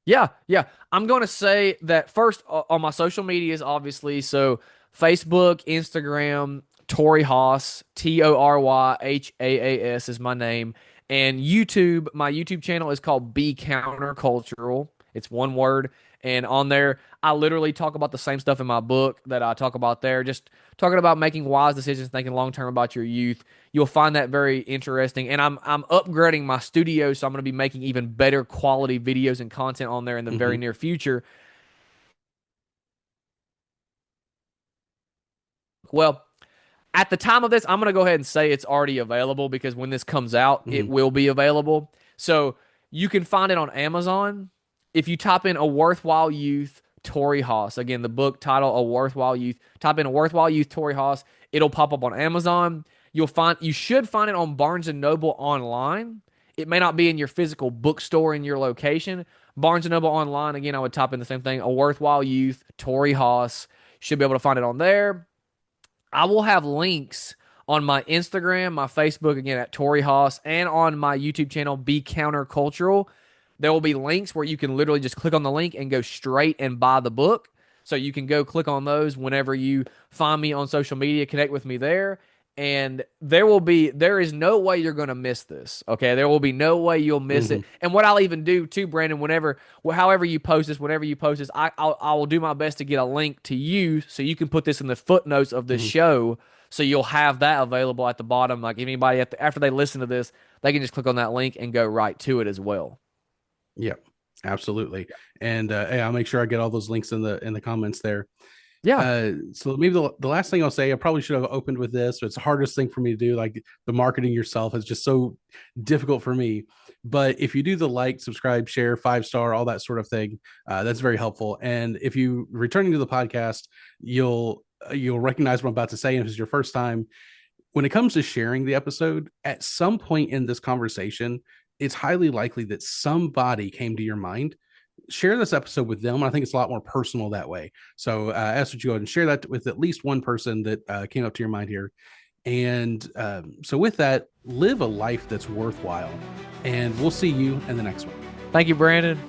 Yeah, yeah. I'm going to say that first on my social medias, obviously. So Facebook, Instagram, Tory Haas, ToryHaas is my name. And YouTube, my YouTube channel is called Be Countercultural. It's one word. And on there, I literally talk about the same stuff in my book that I talk about there. Just talking about making wise decisions, thinking long term about your youth. You'll find that very interesting. And I'm upgrading my studio, so I'm going to be making even better quality videos and content on there in the very Hmm. near future. Well, at the time of this, I'm going to go ahead and say it's already available because when this comes out, it Hmm. will be available. So you can find it on Amazon. If you type in A Worthwhile Youth, Tory Haas, again, the book title, A Worthwhile Youth, type in A Worthwhile Youth, Tory Haas, it'll pop up on Amazon. You should find it on Barnes and Noble online. It may not be in your physical bookstore in your location. Barnes and Noble online, again, I would type in the same thing, A Worthwhile Youth, Tory Haas. Should be able to find it on there. I will have links on my Instagram, my Facebook, again at Tory Haas, and on my YouTube channel, Be Countercultural. There will be links where you can literally just click on the link and go straight and buy the book. So you can go click on those whenever you find me on social media, connect with me there. And there is no way you're going to miss this. Okay. There will be no way you'll miss Hmm. it. And what I'll even do too, Brandon, however you post this, whenever you post this, I will do my best to get a link to you so you can put this in the footnotes of this Hmm. show. So you'll have that available at the bottom. Like anybody after they listen to this, they can just click on that link and go right to it as well. Yeah, absolutely. And hey, I'll make sure I get all those links in the comments there. Yeah. So maybe the last thing I'll say, I probably should have opened with this, but it's the hardest thing for me to do. Like the marketing yourself is just so difficult for me. But if you do the like, subscribe, share, 5 star, all that sort of thing, that's very helpful. And if you returning to the podcast, you'll recognize what I'm about to say. And if it's your first time, when it comes to sharing the episode, at some point in this conversation, it's highly likely that somebody came to your mind. Share this episode with them. I think it's a lot more personal that way. So I ask that you go ahead and share that with at least one person that came up to your mind here. And so with that, live a life that's worthwhile. And we'll see you in the next one. Thank you, Brandon.